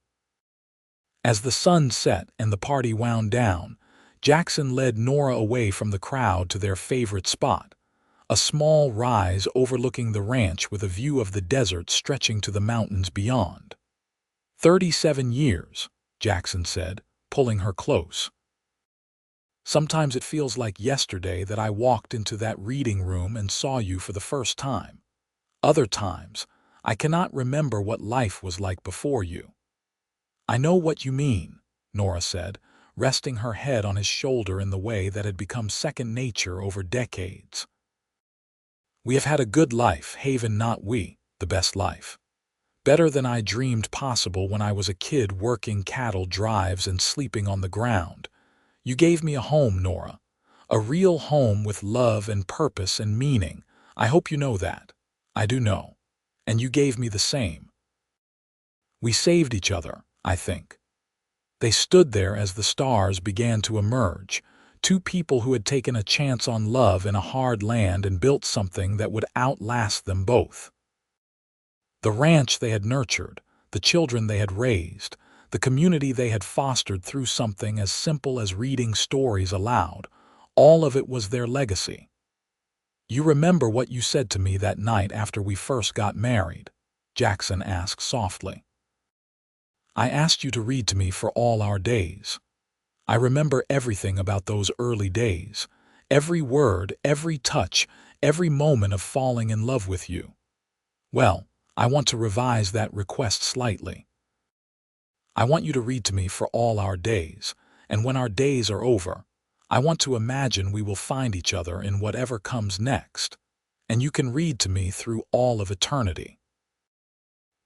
As the sun set and the party wound down, Jackson led Nora away from the crowd to their favorite spot, a small rise overlooking the ranch with a view of the desert stretching to the mountains beyond. 37 years, Jackson said, pulling her close. Sometimes it feels like yesterday that I walked into that reading room and saw you for the first time. Other times, I cannot remember what life was like before you." "I know what you mean," Nora said, resting her head on his shoulder in the way that had become second nature over decades. "We have had a good life, Haven, not we, the best life. Better than I dreamed possible when I was a kid working cattle drives and sleeping on the ground. You gave me a home, Nora. A real home with love and purpose and meaning. I hope you know that. I do know. And you gave me the same. We saved each other, I think." They stood there as the stars began to emerge, two people who had taken a chance on love in a hard land and built something that would outlast them both. The ranch they had nurtured, the children they had raised, the community they had fostered through something as simple as reading stories aloud, all of it was their legacy. "You remember what you said to me that night after we first got married?" Jackson asked softly. "I asked you to read to me for all our days. I remember everything about those early days, every word, every touch, every moment of falling in love with you. Well, I want to revise that request slightly. I want you to read to me for all our days, and when our days are over, I want to imagine we will find each other in whatever comes next, and you can read to me through all of eternity.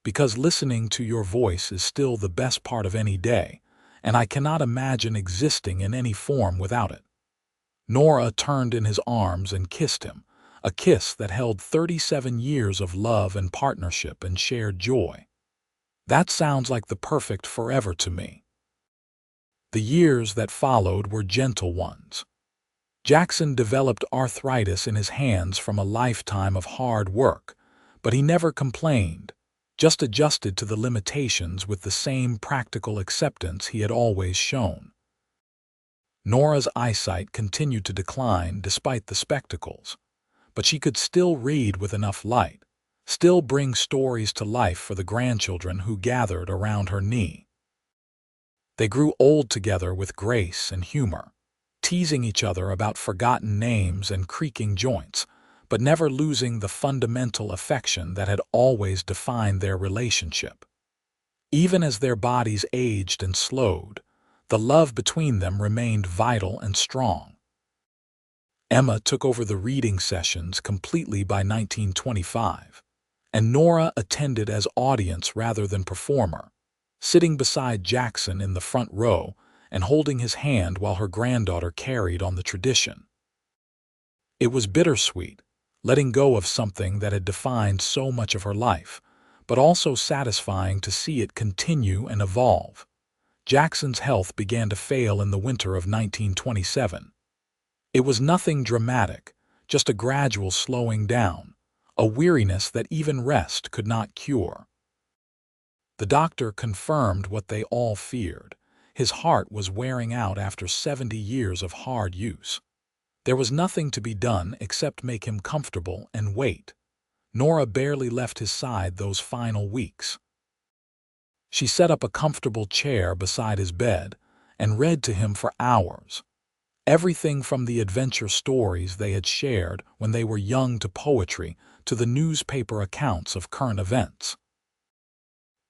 Because listening to your voice is still the best part of any day, and I cannot imagine existing in any form without it." Nora turned in his arms and kissed him, a kiss that held 37 years of love and partnership and shared joy. "That sounds like the perfect forever to me." The years that followed were gentle ones. Jackson developed arthritis in his hands from a lifetime of hard work, but he never complained, just adjusted to the limitations with the same practical acceptance he had always shown. Nora's eyesight continued to decline despite the spectacles, but she could still read with enough light, still bring stories to life for the grandchildren who gathered around her knee. They grew old together with grace and humor, teasing each other about forgotten names and creaking joints, but never losing the fundamental affection that had always defined their relationship. Even as their bodies aged and slowed, the love between them remained vital and strong. Emma took over the reading sessions completely by 1925, and Nora attended as audience rather than performer, sitting beside Jackson in the front row and holding his hand while her granddaughter carried on the tradition. It was bittersweet, letting go of something that had defined so much of her life, but also satisfying to see it continue and evolve. Jackson's health began to fail in the winter of 1927. It was nothing dramatic, just a gradual slowing down, a weariness that even rest could not cure. The doctor confirmed what they all feared. His heart was wearing out after 70 years of hard use. There was nothing to be done except make him comfortable and wait. Nora barely left his side those final weeks. She set up a comfortable chair beside his bed and read to him for hours. Everything from the adventure stories they had shared when they were young to poetry to the newspaper accounts of current events.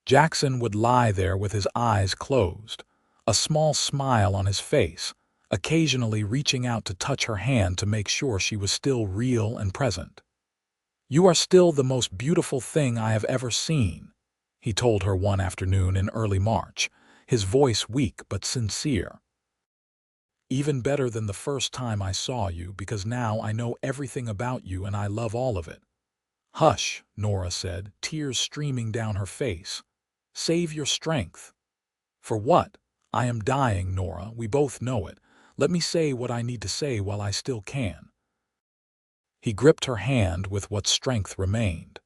Jackson would lie there with his eyes closed, a small smile on his face, occasionally reaching out to touch her hand to make sure she was still real and present. "You are still the most beautiful thing I have ever seen," he told her one afternoon in early March, his voice weak but sincere. "Even better than the first time I saw you, because now I know everything about you and I love all of it." "Hush," Nora said, tears streaming down her face. "Save your strength." "For what? I am dying, Nora, we both know it. Let me say what I need to say while I still can." He gripped her hand with what strength remained.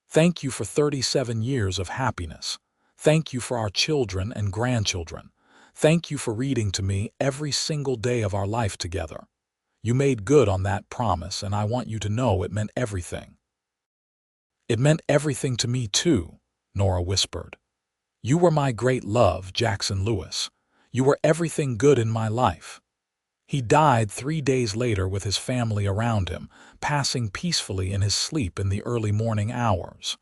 "Thank you for 37 years of happiness. Thank you for our children and grandchildren. Thank you for reading to me every single day of our life together. You made good on that promise, and I want you to know it meant everything." "It meant everything to me too," Nora whispered. "You were my great love, Jackson Lewis. You were everything good in my life." He died 3 days later with his family around him, passing peacefully in his sleep in the early morning hours.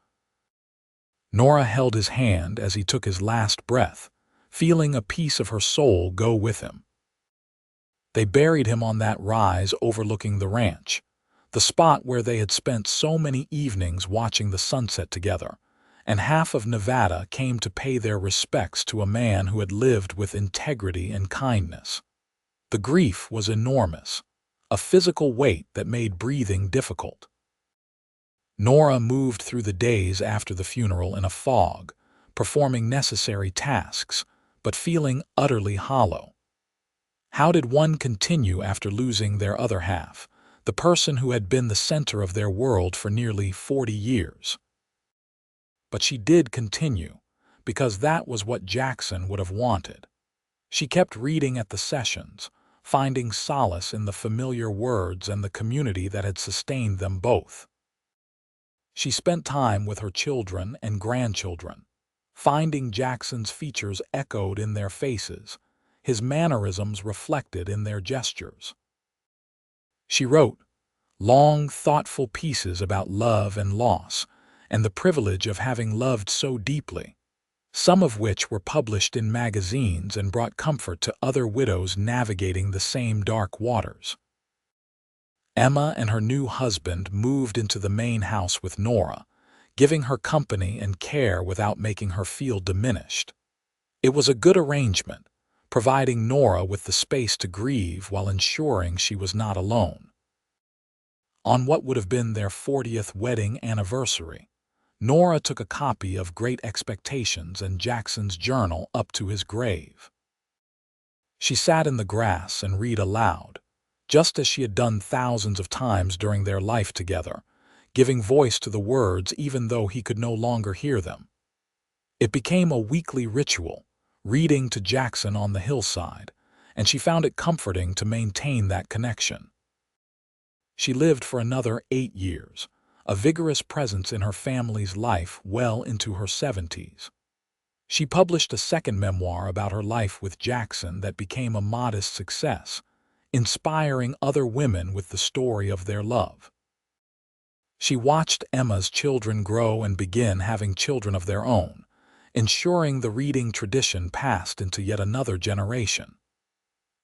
Nora held his hand as he took his last breath, feeling a piece of her soul go with him. They buried him on that rise overlooking the ranch, the spot where they had spent so many evenings watching the sunset together, and half of Nevada came to pay their respects to a man who had lived with integrity and kindness. The grief was enormous, a physical weight that made breathing difficult. Nora moved through the days after the funeral in a fog, performing necessary tasks, but feeling utterly hollow. How did one continue after losing their other half, the person who had been the center of their world for nearly 40 years? But she did continue, because that was what Jackson would have wanted. She kept reading at the sessions, finding solace in the familiar words and the community that had sustained them both. She spent time with her children and grandchildren, finding Jackson's features echoed in their faces, his mannerisms reflected in their gestures. She wrote long, thoughtful pieces about love and loss, and the privilege of having loved so deeply, some of which were published in magazines and brought comfort to other widows navigating the same dark waters. Emma and her new husband moved into the main house with Nora, giving her company and care without making her feel diminished. It was a good arrangement, providing Nora with the space to grieve while ensuring she was not alone. On what would have been their 40th wedding anniversary, Nora took a copy of Great Expectations and Jackson's journal up to his grave. She sat in the grass and read aloud, just as she had done thousands of times during their life together, giving voice to the words even though he could no longer hear them. It became a weekly ritual, reading to Jackson on the hillside, and she found it comforting to maintain that connection. She lived for another 8 years, a vigorous presence in her family's life well into her 70s. She published a second memoir about her life with Jackson that became a modest success, inspiring other women with the story of their love. She watched Emma's children grow and begin having children of their own, ensuring the reading tradition passed into yet another generation.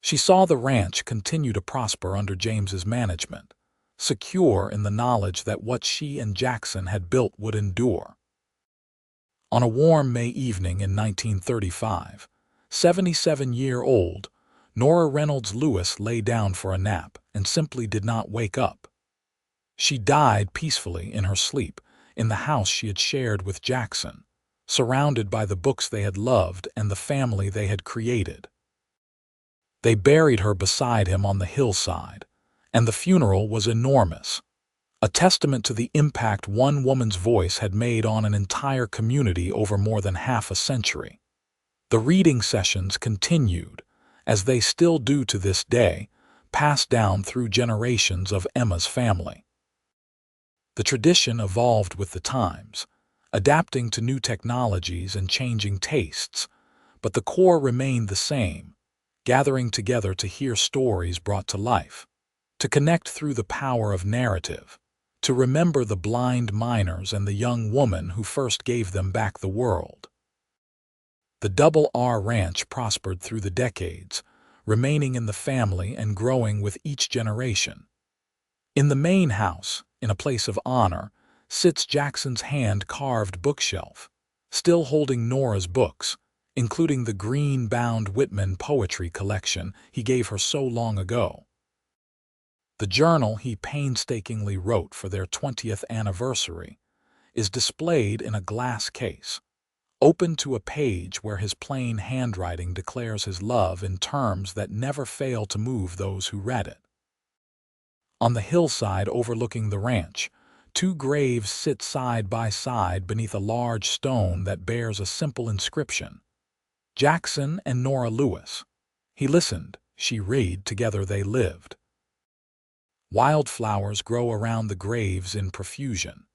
She saw the ranch continue to prosper under James's management, secure in the knowledge that what she and Jackson had built would endure. On a warm May evening in 1935, 77-year-old Nora Reynolds Lewis lay down for a nap and simply did not wake up. She died peacefully in her sleep in the house she had shared with Jackson, surrounded by the books they had loved and the family they had created. They buried her beside him on the hillside, and the funeral was enormous, a testament to the impact one woman's voice had made on an entire community over more than half a century. The reading sessions continued, as they still do to this day, passed down through generations of Emma's family. The tradition evolved with the times, adapting to new technologies and changing tastes, but the core remained the same, gathering together to hear stories brought to life, to connect through the power of narrative, to remember the blind miners and the young woman who first gave them back the world. The Double R Ranch prospered through the decades, remaining in the family and growing with each generation. In the main house, in a place of honor, sits Jackson's hand-carved bookshelf, still holding Nora's books, including the green-bound Whitman poetry collection he gave her so long ago. The journal he painstakingly wrote for their 20th anniversary is displayed in a glass case, open to a page where his plain handwriting declares his love in terms that never fail to move those who read it. On the hillside overlooking the ranch, 2 graves sit side by side beneath a large stone that bears a simple inscription: Jackson and Nora Lewis. He listened, she read, together they lived. Wildflowers grow around the graves in profusion,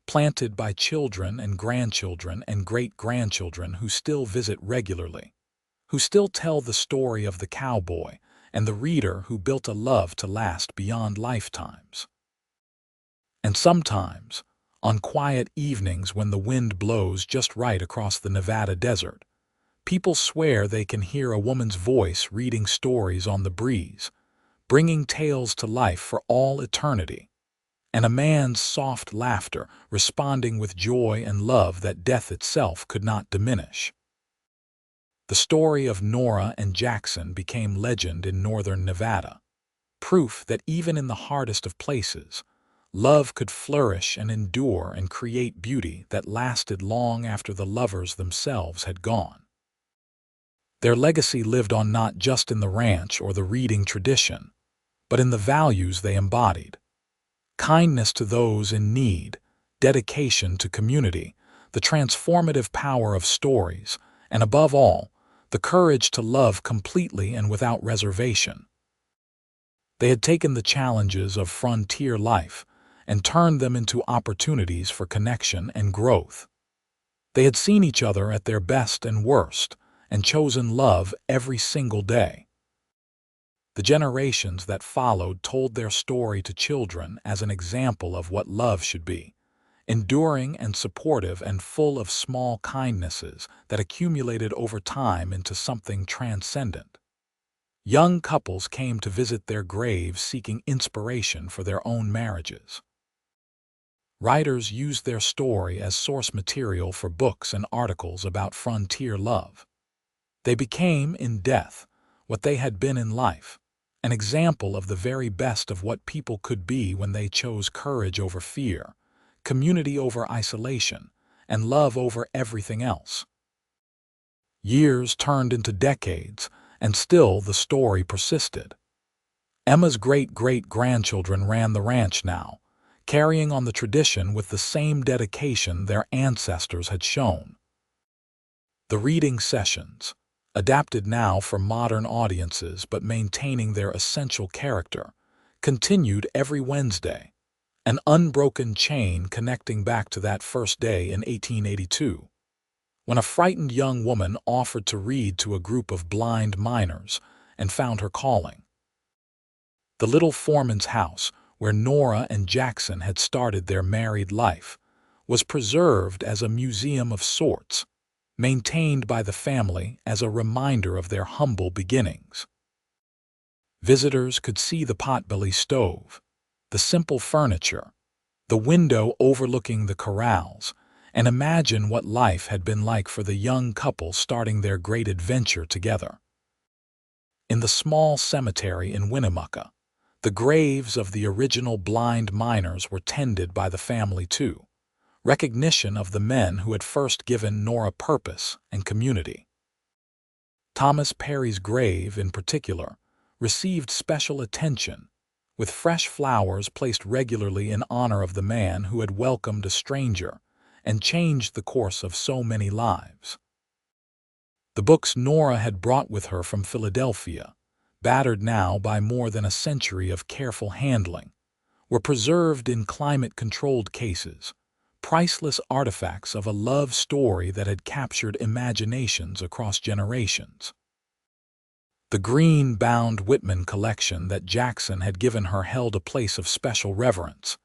planted by children and grandchildren and great-grandchildren who still visit regularly, who still tell the story of the cowboy and the reader who built a love to last beyond lifetimes. And sometimes, on quiet evenings when the wind blows just right across the Nevada desert, people swear they can hear a woman's voice reading stories on the breeze, bringing tales to life for all eternity, and a man's soft laughter responding with joy and love that death itself could not diminish. The story of Nora and Jackson became legend in northern Nevada, proof that even in the hardest of places, love could flourish and endure and create beauty that lasted long after the lovers themselves had gone. Their legacy lived on not just in the ranch or the reading tradition, but in the values they embodied: kindness to those in need, dedication to community, the transformative power of stories, and above all, the courage to love completely and without reservation. They had taken the challenges of frontier life and turned them into opportunities for connection and growth. They had seen each other at their best and worst and chosen love every single day. The generations that followed told their story to children as an example of what love should be: enduring and supportive and full of small kindnesses that accumulated over time into something transcendent. Young couples came to visit their graves seeking inspiration for their own marriages. Writers used their story as source material for books and articles about frontier love. They became, in death, what they had been in life: an example of the very best of what people could be when they chose courage over fear, community over isolation, and love over everything else. Years turned into decades, and still the story persisted. Emma's great-great-grandchildren ran the ranch now, carrying on the tradition with the same dedication their ancestors had shown. The reading sessions, adapted now for modern audiences but maintaining their essential character, continued every Wednesday, an unbroken chain connecting back to that first day in 1882, when a frightened young woman offered to read to a group of blind miners and found her calling. The little foreman's house, where Nora and Jackson had started their married life, was preserved as a museum of sorts, maintained by the family as a reminder of their humble beginnings. Visitors could see the potbelly stove, the simple furniture, the window overlooking the corrals, and imagine what life had been like for the young couple starting their great adventure together. In the small cemetery in Winnemucca, the graves of the original blind miners were tended by the family too, recognition of the men who had first given Nora purpose and community. Thomas Perry's grave, in particular, received special attention, with fresh flowers placed regularly in honor of the man who had welcomed a stranger and changed the course of so many lives. The books Nora had brought with her from Philadelphia, battered now by more than a century of careful handling, were preserved in climate-controlled cases, priceless artifacts of a love story that had captured imaginations across generations. The green-bound Whitman collection that Jackson had given her held a place of special reverence,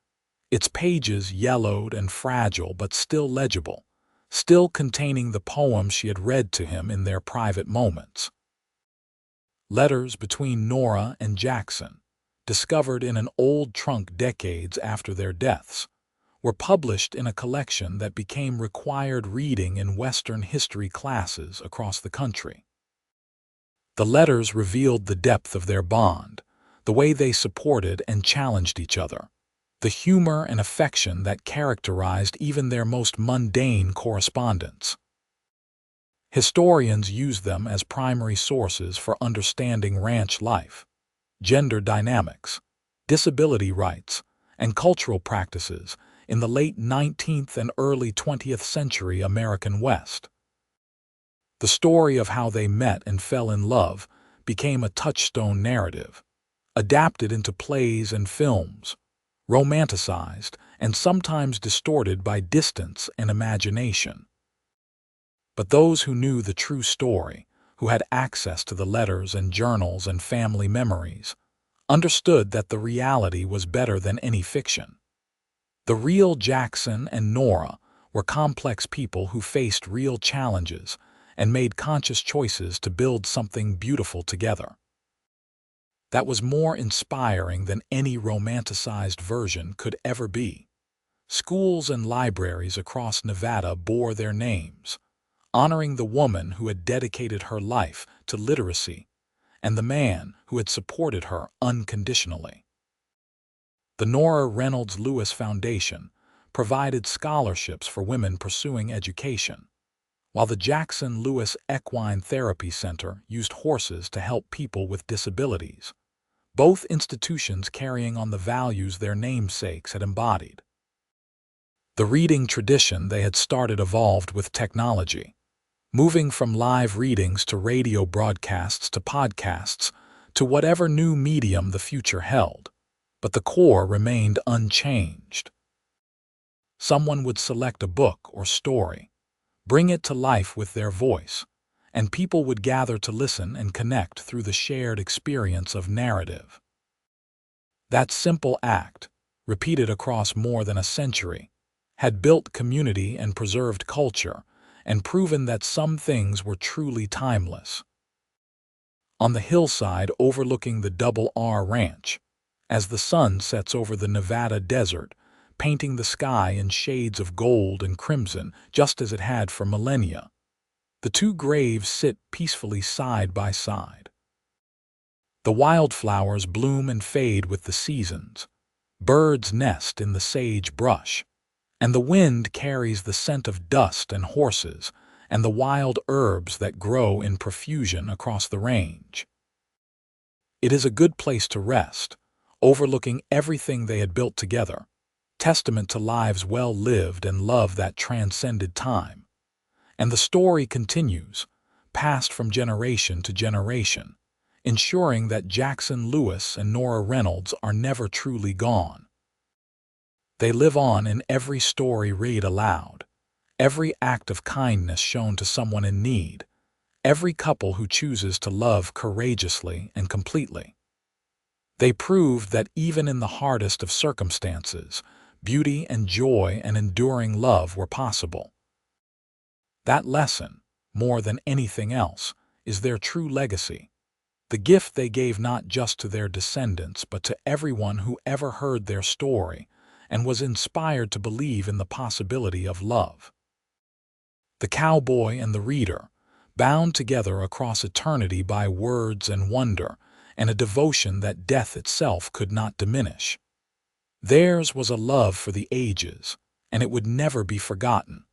its pages yellowed and fragile but still legible, still containing the poems she had read to him in their private moments. Letters between Nora and Jackson, discovered in an old trunk decades after their deaths, were published in a collection that became required reading in Western history classes across the country. The letters revealed the depth of their bond, the way they supported and challenged each other, the humor and affection that characterized even their most mundane correspondence. Historians use them as primary sources for understanding ranch life, gender dynamics, disability rights, and cultural practices in the late 19th and early 20th century American West. The story of how they met and fell in love became a touchstone narrative, adapted into plays and films, romanticized and sometimes distorted by distance and imagination. But those who knew the true story, who had access to the letters and journals and family memories, understood that the reality was better than any fiction. The real Jackson and Nora were complex people who faced real challenges and made conscious choices to build something beautiful together. That was more inspiring than any romanticized version could ever be. Schools and libraries across Nevada bore their names, honoring the woman who had dedicated her life to literacy and the man who had supported her unconditionally. The Nora Reynolds Lewis Foundation provided scholarships for women pursuing education, while the Jackson Lewis Equine Therapy Center used horses to help people with disabilities, both institutions carrying on the values their namesakes had embodied. The reading tradition they had started evolved with technology, moving from live readings to radio broadcasts to podcasts to whatever new medium the future held, but the core remained unchanged. Someone would select a book or story, bring it to life with their voice, and people would gather to listen and connect through the shared experience of narrative. That simple act, repeated across more than a century, had built community and preserved culture and proven that some things were truly timeless. On the hillside overlooking the Double R Ranch, as the sun sets over the Nevada desert, painting the sky in shades of gold and crimson just as it had for millennia, the two graves sit peacefully side by side. The wildflowers bloom and fade with the seasons, birds nest in the sage brush, and the wind carries the scent of dust and horses and the wild herbs that grow in profusion across the range. It is a good place to rest, overlooking everything they had built together, testament to lives well lived and love that transcended time. And the story continues, passed from generation to generation, ensuring that Jackson Lewis and Nora Reynolds are never truly gone. They live on in every story read aloud, every act of kindness shown to someone in need, every couple who chooses to love courageously and completely. They proved that even in the hardest of circumstances, beauty and joy and enduring love were possible. That lesson, more than anything else, is their true legacy, the gift they gave not just to their descendants but to everyone who ever heard their story and was inspired to believe in the possibility of love. The cowboy and the reader, bound together across eternity by words and wonder, and a devotion that death itself could not diminish. Theirs was a love for the ages, and it would never be forgotten.